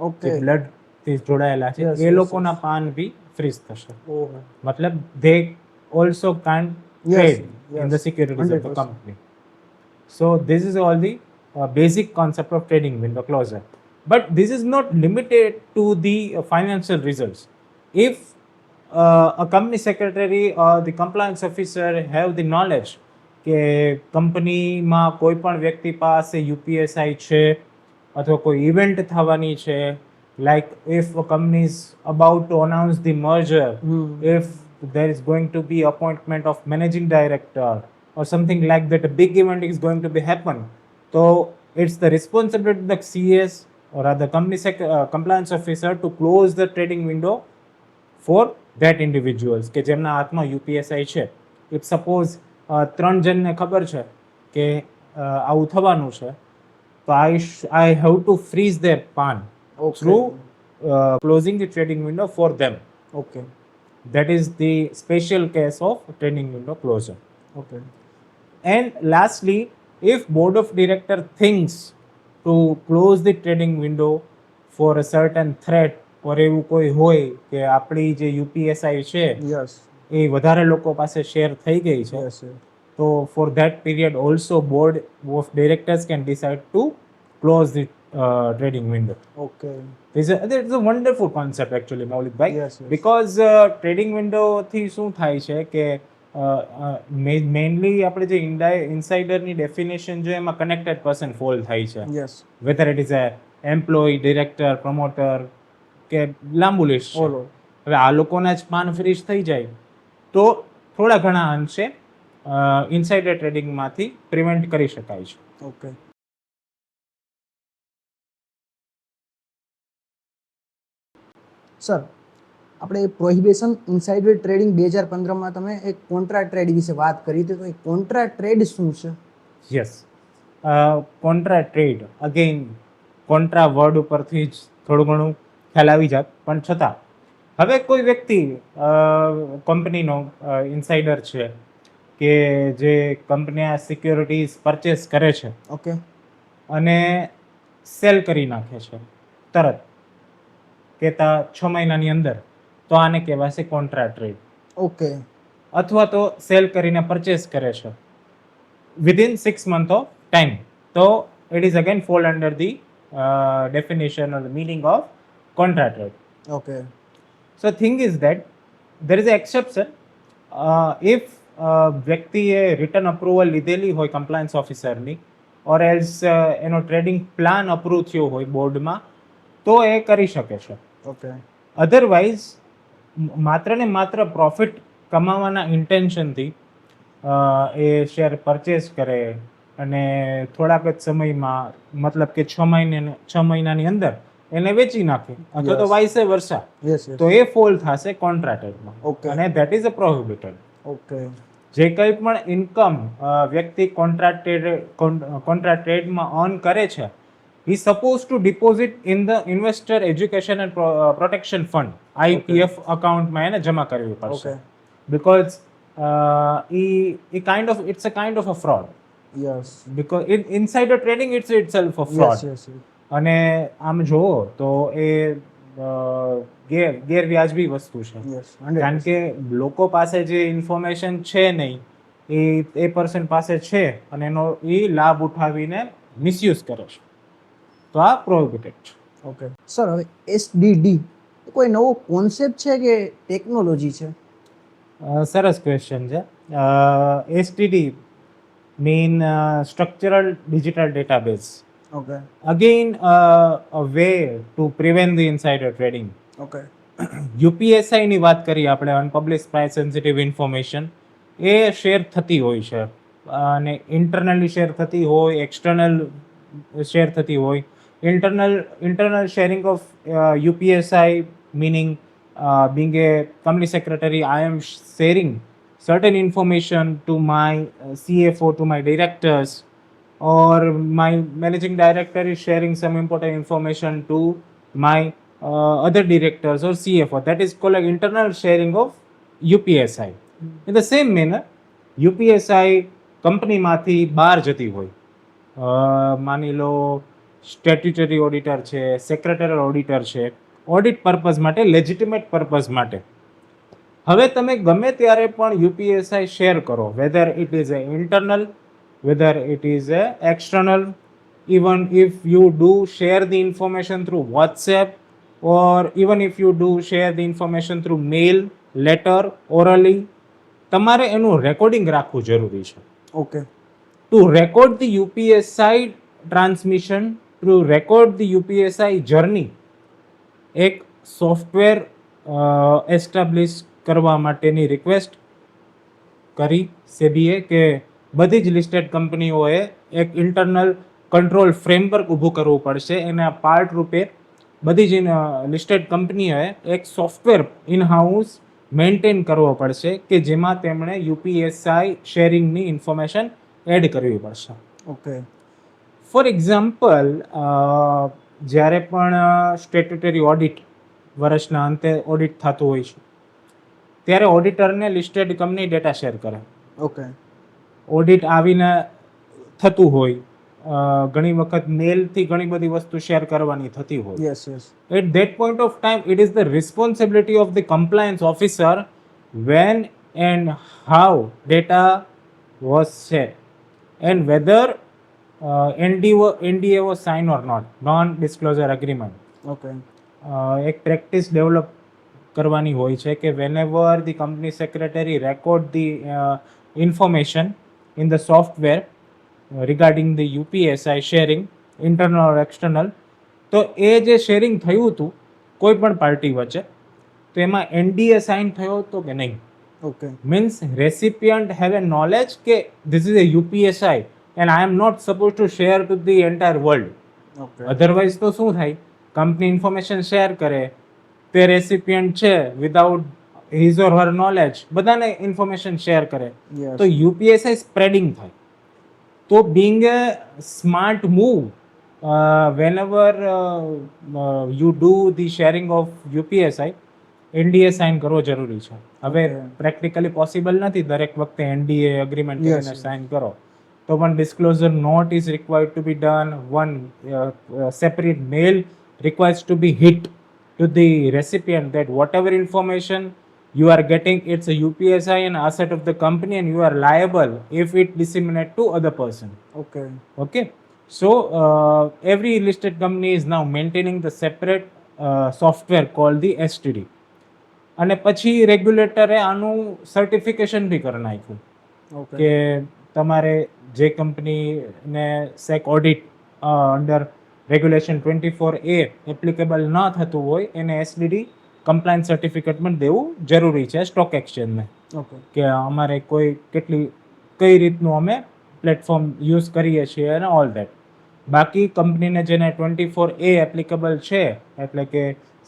ઓકે જે બ્લડથી જોડાયેલા છે Yes, એ yes, લોકોના પાન બી ફ્રીઝ થશે. ઓહ મતલબ they also can't Yes, trade in yes, the securities of the 100%. company. So this is all the basic concept of trading window closure. But this is not limited to the financial results. If a company secretary or the compliance officer have the knowledge કે કંપનીમાં કોઈ પણ વ્યક્તિ પાસે UPSI છે અથવા કોઈ event થવાની છે, like if a company is about to announce the merger, if there is going to be appointment of managing director or something like that, a big event is going to be happen, so it's the responsibility of the CS or other company compliance officer to close the trading window for that individuals કે જેમના હાથમાં UPSI છે. if suppose 3 જણને ખબર છે કે આવું થવાનું છે તો I have to freeze their PAN Okay. through closing the trading window for them. Okay That is the special case of trading window closure. Okay And lastly, if board of director thinks to close the trading window for a certain threat or એવું કોઈ હોય કે આપણી જે યુપીએસઆઈ છે yes એ વધારે લોકો પાસે શેર થઈ ગઈ છે, યસ તો for that period also board of directors can decide to close the trading window. Okay It's a wonderful concept actually, Maulik bhai. Yes, yes. Because trading window થી શું થાય છે કે મેઇનલી આપણે જે ઇનસાઇડરની ડેફિનેશન જો એમાં કનેક્ટેડ પર્સન ફોલ થાય છે, yes whether it is a employee, director, promoter કે લાંબુ લિસ્ટ. ઓલો હવે આ લોકોના જ પાન ફ્રીઝ થઈ જાય તો થોડા ઘણા અંશે ઇનસાઇડર ટ્રેડિંગમાંથી પ્રિવેન્ટ કરી શકાય છે. ઓકે સર આપણે પ્રોહિબિશન ઇનસાઇડર ટ્રેડિંગ 2015માં તમે એક કોન્ટ્રા ટ્રેડ વિશે વાત કરી હતી, તો એ કોન્ટ્રા ટ્રેડ શું છે? Yes, contra trade again contra word ઉપરથી જ થોડું ઘણું ખ્યાલ આવી જાત, પણ છતાં હવે કોઈ વ્યક્તિ કંપનીનો ઇનસાઇડર છે કે જે કંપની સિક્યોરિટીઝ પરચેસ કરે છે ઓકે અને સેલ કરી નાખે છે તરત કહેતા 6 મહિનાની અંદર, તો આને કહેવાશે કોન્ટ્રા ટ્રેડ. ઓકે અથવા તો સેલ કરીને પરચેસ કરે છે within 6 months of time, તો it is again fall under the definition or the meaning of contract trade. Okay So thing is that there is an exception if વ્યક્તિએ return approval લીધેલી હોય compliance ઓફિસરની or else એનો trading plan approve થયો હોય બોર્ડમાં, તો એ કરી શકે છે. ઓકે અધરવાઇઝ માત્ર ને માત્ર પ્રોફિટ કમાવાના ઇન્ટેન્શનથી એ શેર પરચેસ કરે અને થોડાક જ સમયમાં મતલબ કે 6 મહિનાની અંદર એને વેચી નાખે અથવા તો Yes. વાઇસે વર્ષા, યસ તો એ ફોલ થશે કોન્ટ્રાક્ટેડમાં. Okay. અને that is a prohibited. Okay જે કંઈ પણ ઇન્કમ વ્યક્તિ કોન્ટ્રાક્ટ ટ્રેડમાં અર્ન કરે છે, he supposed to deposit in the investor education and protection fund, IPF અકાઉન્ટમાં એને જમા કરવી પડશે. Okay Because it's a kind of a fraud. Yes Because insider trading it's itself a fraud. Yes અને આમ જુઓ તો એ ગેરવ્યાજબી વસ્તુ છે, યસ કારણ કે લોકો પાસે જે ઇન્ફોર્મેશન છે નહીં એ પર્સન પાસે છે અને એનો એ લાભ ઉઠાવીને મિસયુઝ કરે છે, તો આ પ્રોહિબિટેડ છે. ઓકે સર, હવે એસડીડી કોઈ નવો કોન્સેપ્ટ છે કે ટેકનોલોજી છે? સરસ ક્વેશ્ચન છે. STD mean structural digital database. Okay Again, a way to prevent the insider trading. Okay UPSI ની વાત કરીએ આપણે, અનપબ્લિશ પ્રાઇસ સેન્સિટિવ ઇન્ફોર્મેશન, એ શેર થતી હોય છે અને ઇન્ટરનલી શેર થતી હોય, એક્સટર્નલ શેર થતી હોય. Internal sharing of UPSI meaning being a company secretary, I am sharing certain information to my CFO, to my directors, or my managing director is sharing some important information to my other directors or CFO. That is called like internal sharing of UPSI. In the same manner, UPSI કંપનીમાંથી બહાર જતી હોય, માની લો સ્ટેટ્યુટરી auditor છે, secretary auditor છે, audit purpose માટે, legitimate purpose માટે. હવે તમે ગમે ત્યારે પણ યુપીએસઆઈ શેર કરો, weather it is A internal, weather it is A external, even if you do share the information through WhatsApp, or even if you do share the information through mail, letter, orally, તમારે એનું recording રાખવું જરૂરી છે. Okay To record the UPSI transmission, to record the UPSI journey, એક software establish કરવા માટેની request કરી સેબીએ કે બધી જ લિસ્ટેડ કંપનીઓએ એક ઇન્ટરનલ કંટ્રોલ ફ્રેમવર્ક ઊભું કરવું પડશે. એના પાર્ટ રૂપે બધી જ લિસ્ટેડ કંપનીઓએ એક સોફ્ટવેર ઇનહાઉસ મેન્ટેન કરવો પડશે કે જેમાં તેમણે યુપીએસઆઈ શેરિંગની ઇન્ફોર્મેશન એડ કરવી પડશે. ઓકે ફોર એક્ઝામ્પલ, જ્યારે પણ સ્ટેટ્યુટરી ઓડિટ વર્ષના અંતે ઓડિટ થતું હોય છે, ત્યારે ઓડિટરને લિસ્ટેડ કંપની ડેટા શેર કરે. ઓકે. ઓડિટ આવીને થતું હોય, ઘણી વખત મેલથી ઘણી બધી વસ્તુ શેર કરવાની થતી હોય. Yes yes. At that point of time, it is the responsibility of the compliance officer when and how data was shared and whether NDA was signed or not, non-disclosure agreement. Okay. એક practice develop કરવાની હોય છે કે whenever the company secretary record the information in the software regarding the UPSI sharing, internal or external, તો એ જે sharing થયું હતું કોઈ પણ પાર્ટી વચ્ચે, તો એમાં NDA સાઇન થયો હતો કે નહીં. Okay. Means recipient have a knowledge કે this is a UPSI and I am not suppose to share to the entire world. Okay. Otherwise તો શું થાય, કંપની ઇન્ફોર્મેશન શેર કરે, તે રેસિપિયન્ટ છે without his or her knowledge બધાને information share કરે, yes. તો UPSI સ્પ્રેડિંગ થાય. તો being a smart move, whenever you do the sharing of UPSI, NDA sign કરવો જરૂરી છે. હવે Okay. પ્રેક્ટિકલી પોસિબલ નથી દરેક વખતે NDA એગ્રીમેન્ટ Yes, કરીને yes. સાઇન કરો, તો પણ disclosure not is required to be done. One separate mail requires to be hit to the recipient that whatever information you are getting, it's a UPSI and asset of the company and you are liable if it disseminate to other person. Okay. Okay, so every listed company is now maintaining the separate software called the STD. અને પછી રેગ્યુલેટરે આનું certification બી કરી નાખ્યું okay. કે તમારે જે કંપનીને સેક audit under regulation 24A applicable ન થતું હોય એને SDD કમ્પ્લાયન્સ સર્ટિફિકેટ પણ દેવું જરૂરી છે સ્ટોક એક્સચેન્જને, ઓકે. કે અમારે કઈ રીતનું અમે પ્લેટફોર્મ યુઝ કરીએ છીએ અને ઓલ દેટ. બાકી કંપનીને જેને 24A એપ્લિકેબલ છે, એટલે કે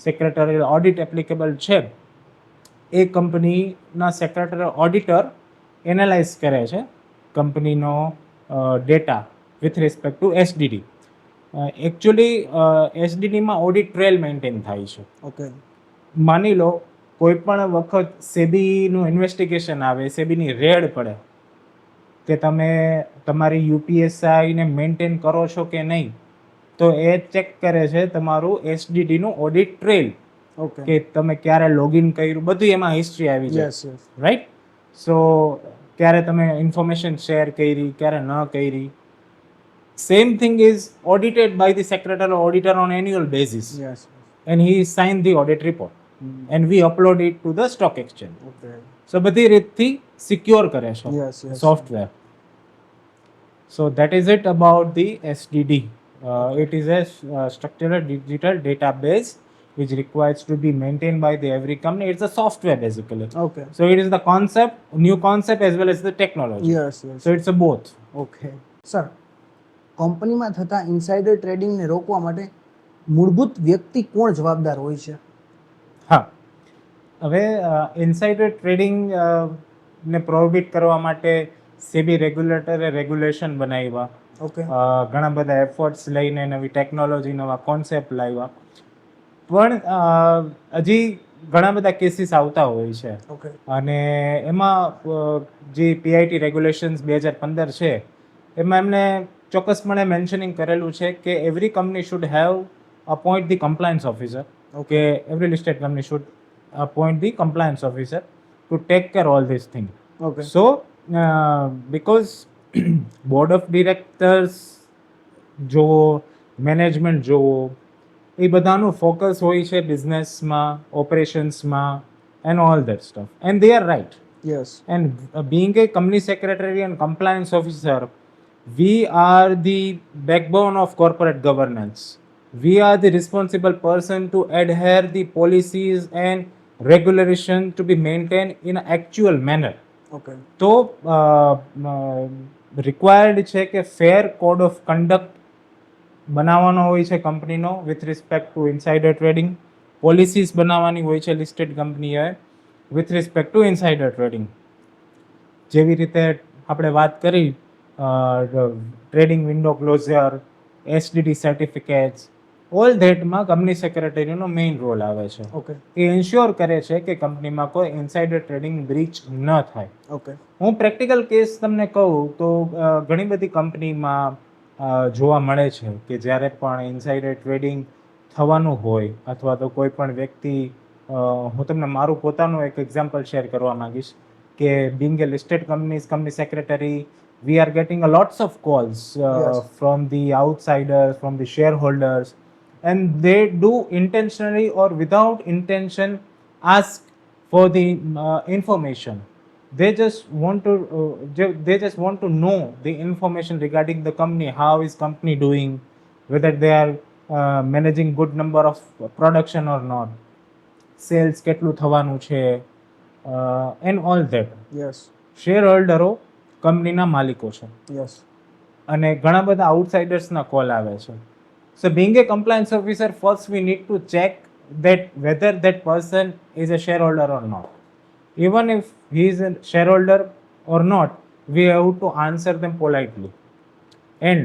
સેક્રેટરીયલ ઓડિટ એપ્લિકેબલ છે, એ કંપનીના સેક્રેટરી ઓડિટર એનાલાઇઝ કરે છે કંપનીનો data with respect to SDD. Actually SDDમાં ઓડિટ ટ્રેલ મેન્ટેન થાય છે. ઓકે. માની લો કોઈ પણ વખત સેબીનું ઇન્વેસ્ટિગેશન આવે, સેબીની રેડ પડે કે તમે તમારી UPSI ને મેન્ટેન કરો છો કે નહીં, તો એ ચેક કરે છે તમારું SDDનું ઓડિટ ટ્રેલ, ઓકે. કે તમે ક્યારે લોગિન કર્યું, બધું એમાં હિસ્ટ્રી આવી જાય, યસ યસ. રાઈટ. સો ક્યારે તમે ઇન્ફોર્મેશન શેર કરી, ક્યારે ન કરી. Same thing is audited by the secretary auditor on annual basis yes. and he signed the audit report and we upload it to the stock exchange. Okay. So બધી રીતથી secure કરે છે yes yes. Software. So that is it about the SDD. It is a structured digital database which requires to be maintained by the every company. It's a software basically. Okay. So it is the concept, new concept as well as the technology. Yes yes. So it's a both. Okay. Sir, કંપનીમાં થતા insider ટ્રેડિંગને રોકવા માટે મૂળભૂત વ્યક્તિ કોણ જવાબદાર હોય છે? હા, હવે ઇનસાઇડર ટ્રેડિંગ ને પ્રોહિબિટ કરવા માટે સેબી રેગ્યુલેટરે રેગ્યુલેશન બનાવ્યા, ઓકે. ઘણા બધા એફર્ટ્સ લઈને નવી ટેકનોલોજી, નવા કોન્સેપ્ટ લાવ્યા, પણ હજી ઘણા બધા કેસીસ આવતા હોય છે. ઓકે. અને એમાં જે PIT રેગ્યુલેશન્સ 2015 છે, એમાં એમને ચોક્કસપણે મેન્શનિંગ કરેલું છે કે every company should have appoint the compliance officer. Okay. Every listed company should appoint the compliance officer to take care all these things. Okay. So because board of directors જોવો, management જોવો, એ બધાનું ફોકસ હોય છે બિઝનેસમાં, ઓપરેશન્સમાં and all that stuff, and they are right. Yes. And being a company secretary and compliance officer, we are the backbone of corporate governance. We are the responsible person to adhere the policies and regulation to be maintained in an actual manner. Okay. તો required છે કે ફેર code of conduct બનાવવાનો હોય છે કંપનીનો with respect to insider trading. Policies બનાવવાની હોય છે લિસ્ટેડ કંપનીઓએ with respect to insider trading. જેવી રીતે આપણે વાત કરી trading window closure, SDD certificates, all ધેટમાં કંપની સેક્રેટરીનો મેઇન રોલ આવે છે. ઓકે એ ઇન્શ્યોર કરે છે કે કંપનીમાં કોઈ ઇનસાઇડર ટ્રેડિંગ બ્રીચ ન થાય. ઓકે હું પ્રેક્ટિકલ કેસ તમને કહું તો ઘણી બધી કંપનીમાં જોવા મળે છે કે જ્યારે પણ ઇનસાઇડર ટ્રેડિંગ થવાનું હોય અથવા તો કોઈ પણ વ્યક્તિ, હું તમને મારું પોતાનું એક એક્ઝામ્પલ શેર કરવા માંગીશ કે Bing A listed company secretary, we are getting a lots of calls Yes. from the outsiders, from the shareholders, and they do intentionally or without intention ask for the information. They just want to know the information regarding the company, how is company doing, whether they are managing good number of production or not, sales કેટલું થવાનું છે, and all that. Yes share હોલ્ડરો કંપનીના માલિકો છે yes અને ઘણા બધા આઉટસાઇડર્સના કોલ આવે છે. So being a compliance officer, first we need to check that whether that person is a shareholder or not. Even if he is a shareholder or not, we have to answer them politely. And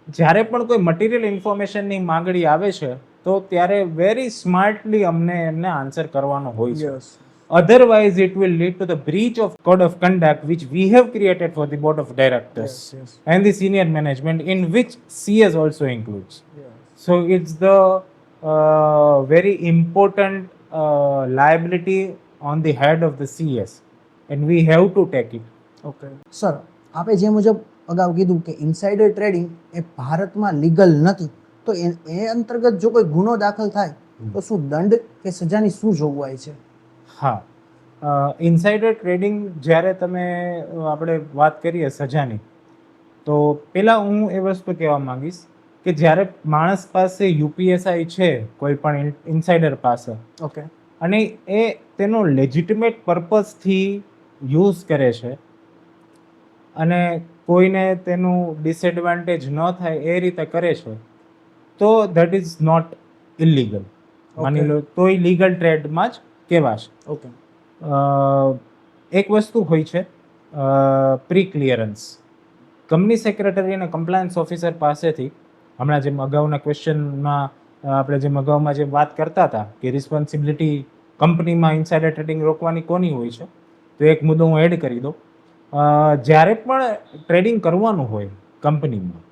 જ્યારે પણ કોઈ material ઇન્ફોર્મેશનની માંગણી આવે છે તો ત્યારે very smartly એમને answer કરવાનો હોય છે. Yes Otherwise, it will lead to the breach of code of conduct which we have created for the board of directors yes and the senior management, in which CS also includes. So it's the very important liability on the head of the CS, and we have to take it. Okay sir, આપે જે મુજબ અગાઉ કીધું કે insider trading એ ભારતમાં legal નથી, તો એ અંતર્ગત જો કોઈ ગુનો દાખલ થાય તો શું દંડ કે સજાની શું જોગવાઈ છે? હા, ઇનસાઇડર ટ્રેડિંગ જ્યારે આપણે વાત કરીએ સજાની, તો પહેલાં હું એ વસ્તુ કહેવા માંગીશ કે જ્યારે માણસ પાસે યુપીએસઆઈ છે કોઈ પણ ઇનસાઇડર પાસે, ઓકે અને એ તેનો લેજિટિમેટ પર્પઝથી યુઝ કરે છે અને કોઈને તેનું ડિસએડવાન્ટેજ ન થાય એ રીતે કરે છે, તો દેટ ઇઝ નોટ ઇલીગલ. માની લો તોય લીગલ ટ્રેડમાં જ કહેવાશે. ઓકે એક વસ્તુ હોય છે પ્રી ક્લિયરન્સ. કંપની સેક્રેટરી અને કમ્પ્લાયન્સ ઓફિસર પાસેથી, હમણાં જેમ અગાઉના ક્વેશ્ચનમાં આપણે જેમ અગાઉમાં જે વાત કરતા હતા કે રિસ્પોન્સિબિલિટી કંપનીમાં ઇનસાઇડર ટ્રેડિંગ રોકવાની કોની હોય છે, તો એક મુદ્દો હું એડ કરી દઉં. જ્યારે પણ ટ્રેડિંગ કરવાનું હોય કંપનીમાં,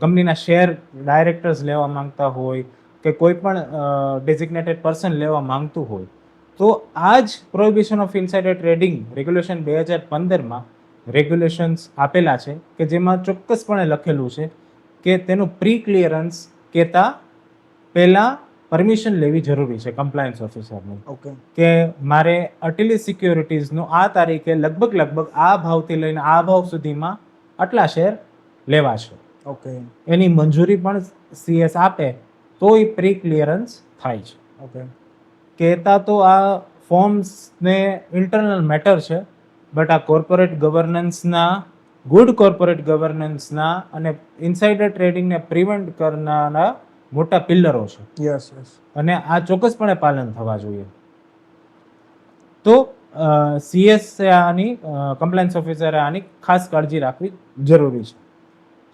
કંપનીના શેર ડાયરેક્ટર્સ લેવા માંગતા હોય કે કોઈ પણ ડેઝિગ્નેટેડ પર્સન લેવા માંગતું હોય, તો આ જ prohibition of insider trading regulation 2015માં રેગ્યુલેશન્સ આપેલા છે કે જેમાં ચોક્કસપણે લખેલું છે કે તેનું પ્રી ક્લિયરન્સ કહેતા પહેલાં પરમિશન લેવી જરૂરી છે કમ્પ્લાયન્સ ઓફિસરની. ઓકે કે મારે અટેલી સિક્યોરિટીઝનો આ તારીખે લગભગ આ ભાવથી લઈને આ ભાવ સુધીમાં આટલા શેર લેવા છે, ઓકે એની મંજૂરી પણ સીએસ આપે તો એ પ્રી ક્લિયરન્સ થાય છે. ઓકે કહેતા તો આ ફોર્મ્સને ઇન્ટરનલ મેટર છે, બટ આ કોર્પોરેટ ગવર્નન્સના, ગુડ કોર્પોરેટ ગવર્નન્સના અને ઇનસાઇડર ટ્રેડિંગને પ્રિવેન્ટ કરનારા મોટા પિલ્લરો છે, યસ યસ અને આ ચોક્કસપણે પાલન થવા જોઈએ. તો સીએસ આની કમ્પ્લાયન્સ ઓફિસરે આની ખાસ કાળજી રાખવી જરૂરી છે.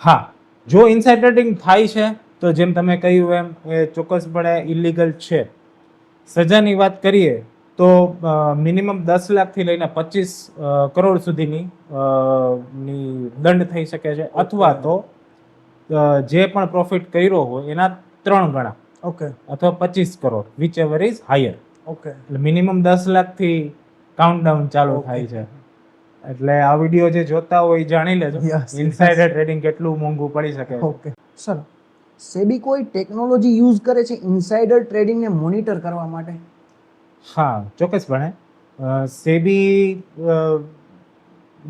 હા, જો ઇનસાઇડર ટ્રેડિંગ થાય છે તો જેમ તમે કહ્યું એમ એ ચોક્કસપણે ઇલીગલ છે. સજાની વાત કરીએ તો મિનિમમ 10 લાખથી લઈને 25 કરોડ સુધીની દંડ થઈ શકે છે, અથવા તો જે પણ પ્રોફિટ કર્યો હોય એના 3 ગણા, ઓકે અથવા 25 crore, which ever is higher. Okay એટલે મિનિમમ 10 લાખથી કાઉન્ટડાઉન ચાલુ થાય છે. એટલે આ વિડીયો જે જોતા હોય એ જાણી લેજો Yes. ઇનસાઇડર ટ્રેડિંગ કેટલું મોંઘું પડી શકે છે. ઓકે સર, સેબી કોઈ ટેકનોલોજી યુઝ કરે છે ઇનસાઇડર ટ્રેડિંગને મોનિટર કરવા માટે? હા, ચોક્કસપણે. સેબી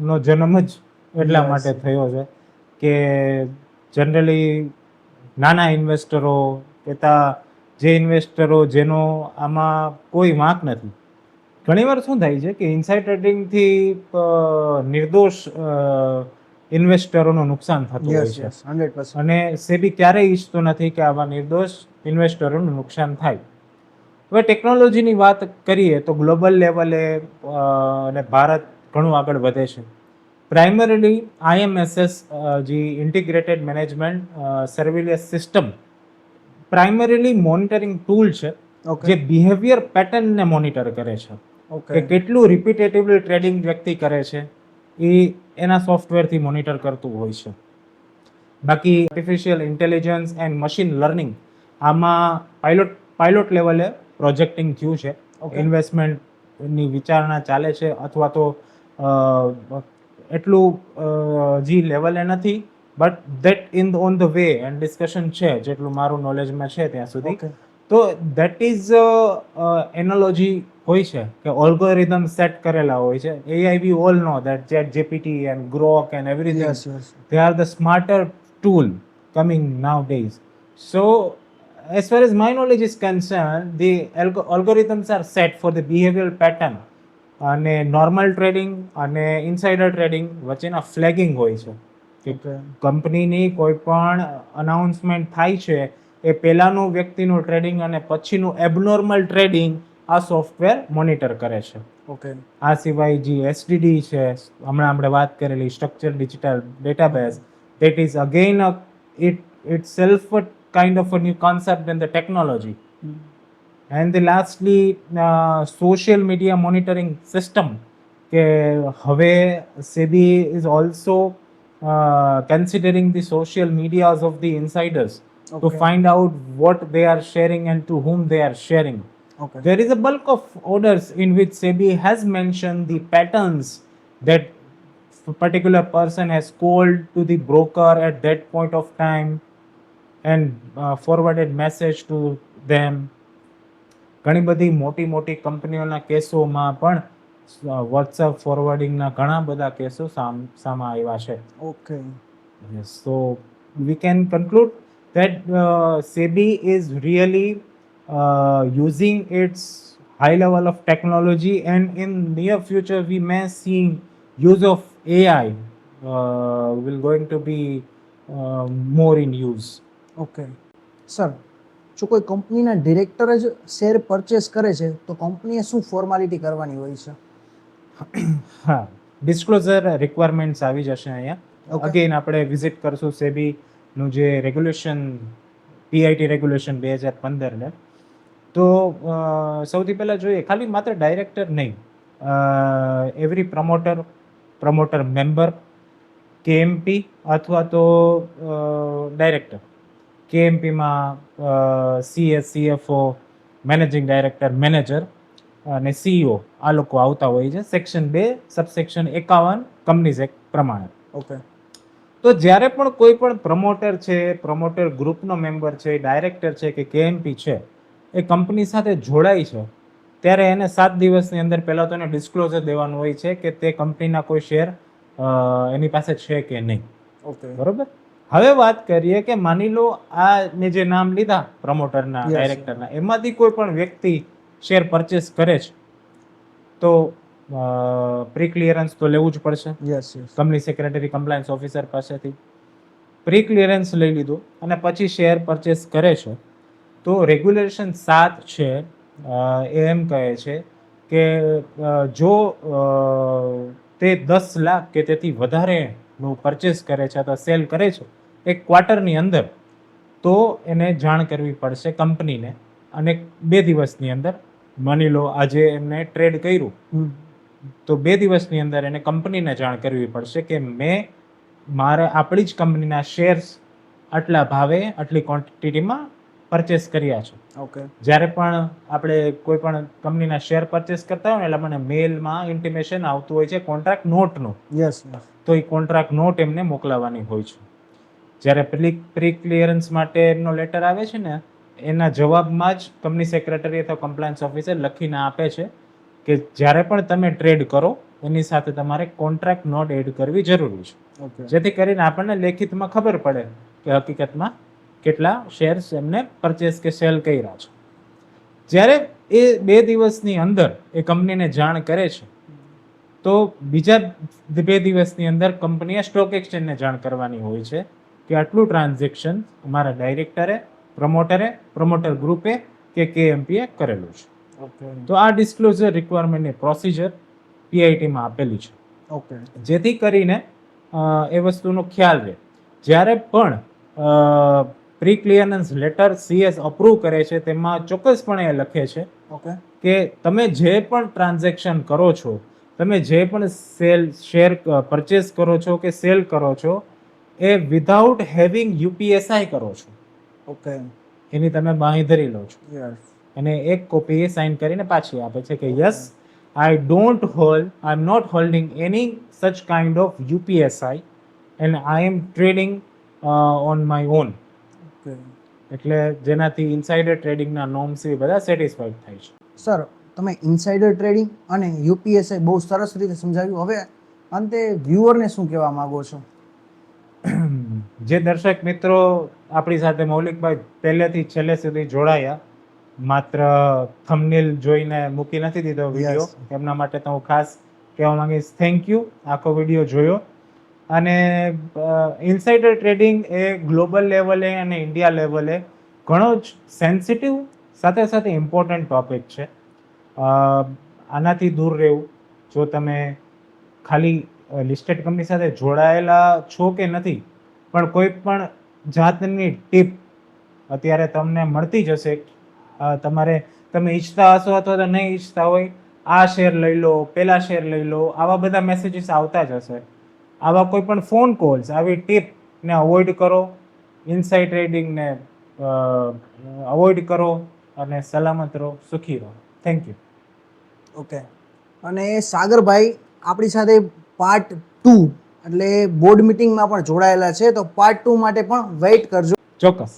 નો જન્મ જ એટલા Yes. માટે થયો છે કે જનરલી નાના ઇન્વેસ્ટરો કહેતા જે ઇન્વેસ્ટરો જેનો આમાં કોઈ વાંક નથી, ઘણીવાર શું થાય છે કે ઇનસાઇડ ટ્રેડિંગથી નિર્દોષ ઇન્વેસ્ટરોનું નુકસાન થતું હોય યસ છે, યસ 100%. અને સેબી ક્યારેય ઈચ્છતું નથી કે આવા નિર્દોષ ઇન્વેસ્ટરોનું નુકસાન થાય. હવે ટેકનોલોજીની વાત કરીએ તો ગ્લોબલ લેવલે અને ભારત ઘણું આગળ વધે છે. પ્રાઇમરીલી IMSS જે integrated management surveillance system primarily monitoring tool છે ઓકે જે બિહેવિયર પેટર્નને મોનિટર કરે છે ઓકે કે કેટલું રિપીટેટિવલી ટ્રેડિંગ વ્યક્તિ કરે છે એ એના સોફ્ટવેરથી મોનિટર કરતું હોય છે. બાકી artificial intelligence and machine learning આમાં પાયલોટ લેવલે પ્રોજેક્ટિંગ થયું છે. Okay. ઇન્વેસ્ટમેન્ટની વિચારણા ચાલે છે અથવા તો એટલું જે લેવલે નથી but that on the way and discussion છે જેટલું મારું નોલેજમાં છે ત્યાં સુધી. ઓકે તો ધેટ ઇઝ એનોલોજી હોય છે કે ઓલ્ગોરિધમ સેટ કરેલા હોય છે. AI we all know that ChatGPT and Grok and everything, yes yes they are the smarter tool coming nowadays. So as far as my knowledge is concerned, the algorithms are set for the behavioral pattern અને normal trading અને insider trading વચ્ચેના ફ્લેગિંગ હોય છે કે okay કંપનીની કોઈ પણ announcement થાય છે એ પહેલાંનું વ્યક્તિનું ટ્રેડિંગ અને પછીનું એબનોર્મલ ટ્રેડિંગ આ સોફ્ટવેર મોનિટર કરે છે. ઓકે આ સિવાય જે SDD છે, હમણાં આપણે વાત કરેલી structure digital database, that is again it itself a kind of a new concept in the technology. And the lastly social media monitoring system કે હવે SEBI is also considering the social medias of the insiders to Okay. find out what they are sharing and to whom they are sharing. Okay There is a bulk of orders in which SEBI has mentioned the patterns that a particular person has called to the broker at that point of time and forwarded message to them. ઘણી બધી મોટી કંપનીઓના કેસોમાં પણ WhatsApp ફોરવર્ડિંગના ઘણા બધા કેસો સામે આવ્યા છે. Okay Yes, so we can conclude that SEBI is really using its high level of technology, and in near future we may see use of AI will going to be more in use. Okay sir, જો કોઈ કંપનીના director જ share purchase કરે છે તો કંપનીએ શું formality કરવાની હોય છે? હા, ડિસ્ક્લોઝર રિક્વાયરમેન્ટ્સ આવી જશે અહીંયા. Okay. અગેન આપણે વિઝિટ કરશું સેબીનું જે રેગ્યુલેશન PIT રેગ્યુલેશન 2015 ને. તો સૌથી પહેલાં જોઈએ, ખાલી માત્ર ડાયરેક્ટર નહીં, એવરી પ્રમોટર મેમ્બર, KMP અથવા તો ડાયરેક્ટર. KMPમાં CS, CFO, managing director, manager અને CEO આ લોકો આવતા હોય છે. સેક્શન 2 સબસેક્શન 51 કંપનીઝ એક્ટ પ્રમાણે. ઓકે તો જ્યારે પણ કોઈ પણ પ્રમોટર છે, પ્રમોટર ગ્રુપનો મેમ્બર છે, ડાયરેક્ટર છે કે KMP છે, એ કંપની સાથે જોડાય છે ત્યારે એને 7 દિવસની અંદર પહેલાં તો એને ડિસ્ક્લોઝર દેવાનું હોય છે કે તે કંપનીના કોઈ શેર એની પાસે છે કે નહીં. ઓકે બરોબર. હવે વાત કરીએ કે માની લો આ મેં જે નામ લીધા પ્રમોટરના, Yes. ડાયરેક્ટરના, એમાંથી કોઈ પણ વ્યક્તિ શેર પરચેસ કરે છે તો પ્રી ક્લિયરન્સ તો લેવું જ પડશે yes yes company secretary compliance officer પાસેથી. પ્રી ક્લિયરન્સ લઈ લીધું અને પછી શેર પરચેસ કરે છે તો રેગ્યુલેશન 7 છે એ એમ કહે છે કે જો તે 10 લાખ કે તેથી વધારેનું પરચેસ કરે છે અથવા સેલ કરે છે એક ક્વાર્ટરની અંદર, તો એને જાણ કરવી પડશે કંપનીને. અને 2 દિવસની અંદર, માની લો આજે એમને ટ્રેડ કર્યું તો 2 દિવસની અંદર એને કંપનીને જાણ કરવી પડશે કે મારે આપણી જ કંપનીના શેર્સ આટલા ભાવે આટલી ક્વોન્ટિટીમાં પરચેસ કર્યા છે. ઓકે જ્યારે પણ આપણે કોઈ પણ કંપનીના શેર પરચેસ કરતા હોય ને એટલે મને મેલમાં ઇન્ટિમેશન આવતું હોય છે કોન્ટ્રાક્ટ નોટનું. યસ યસ તો એ કોન્ટ્રાક્ટ નોટ એમને મોકલાવવાની હોય છે. જ્યારે પ્રી ક્લિયરન્સ માટે એમનો લેટર આવે છે ને એના જવાબમાં જ કંપની સેક્રેટરી અથવા કમ્પ્લાયન્સ ઓફિસર લખીને આપે છે કે જ્યારે પણ તમે ટ્રેડ કરો એની સાથે તમારે કોન્ટ્રાક્ટ નોટ એડ કરવી જરૂરી છે, ઓકે જેથી કરીને આપણને લેખિતમાં ખબર પડે કે હકીકતમાં કેટલા શેર્સ એમને પરચેસ કે સેલ કર્યા છે. જ્યારે એ 2 દિવસની અંદર એ કંપનીને જાણ કરે છે તો બીજા 2 દિવસની અંદર કંપનીએ સ્ટોક એક્સચેન્જને જાણ કરવાની હોય છે કે આટલું ટ્રાન્ઝેક્શન અમારા ડાયરેક્ટરે, પ્રમોટર ગ્રુપે કે KMPએ કરેલું છે. ઓકે તો આ ડિસ્ક્લોઝર રિક્વાયરમેન્ટની પ્રોસિજર PITમાં આપેલી છે. ઓકે જેથી કરીને એ વસ્તુનો ખ્યાલ રહે. જ્યારે પણ pre clearance letter CS approve કરે છે તેમાં ચોક્કસપણે એ લખે છે ઓકે કે તમે જે પણ ટ્રાન્ઝેક્શન કરો છો, તમે જે પણ શેર પરચેસ કરો છો કે સેલ કરો છો, એ વિધાઉટ હેવિંગ UPSI કરો છો, ઓકે એની તમે બાંયધરી લો છો. યસ અને એક કોપી એ સાઇન કરીને પાછી આપે છે કે yes I am not holding any such kind of UPSI and I am trading on my own. Okay એટલે જેનાથી ઇનસાઇડર ટ્રેડિંગના નોર્મ્સ એ બધા સેટિસ્ફાઈડ થાય છે. સર તમે ઇનસાઇડર ટ્રેડિંગ અને UPSI બહુ સરસ રીતે સમજાવ્યું. હવે અંતે વ્યુઅરને શું કહેવા માંગો છો? જે દર્શક મિત્રો આપણી સાથે મૌલિકભાઈ પહેલેથી છેલ્લે સુધી જોડાયા, માત્ર થંબનેલ જોઈને મૂકી નથી દીધો વિડીયો, એમના માટે તો હું ખાસ કહેવા માંગીશ થેન્ક યુ. આખો વિડીયો જોયો. અને ઇનસાઇડર ટ્રેડિંગ એ ગ્લોબલ લેવલે અને ઇન્ડિયા લેવલે ઘણો જ સેન્સિટિવ સાથે સાથે ઇમ્પોર્ટન્ટ ટોપિક છે. આનાથી દૂર રહેવું. જો તમે ખાલી લિસ્ટેડ કંપની સાથે જોડાયેલા છો કે નથી, પણ કોઈ પણ જાતની ટીપ અત્યારે તમને મળતી જશે. તમે ઈચ્છતા હશો અથવા તો નહીં ઈચ્છતા હોય, આ શેર લઈ લો, પેલા શેર લઈ લો, આવા બધા મેસેજીસ આવતા જ હશે. આવા કોઈ પણ ફોન કોલ્સ, આવી ટીપને અવોઇડ કરો, ઇનસાઇડ ટ્રેડિંગને અવોઇડ કરો અને સલામત રહો, સુખી રહો. Thank you. ઓકે. અને સાગરભાઈ આપણી સાથે પાર્ટ 2 એટલે બોર્ડ મિટિંગમાં પણ જોડાયેલા છે, તો પાર્ટ 2 માટે પણ વેઇટ કરજો. ચોક્કસ.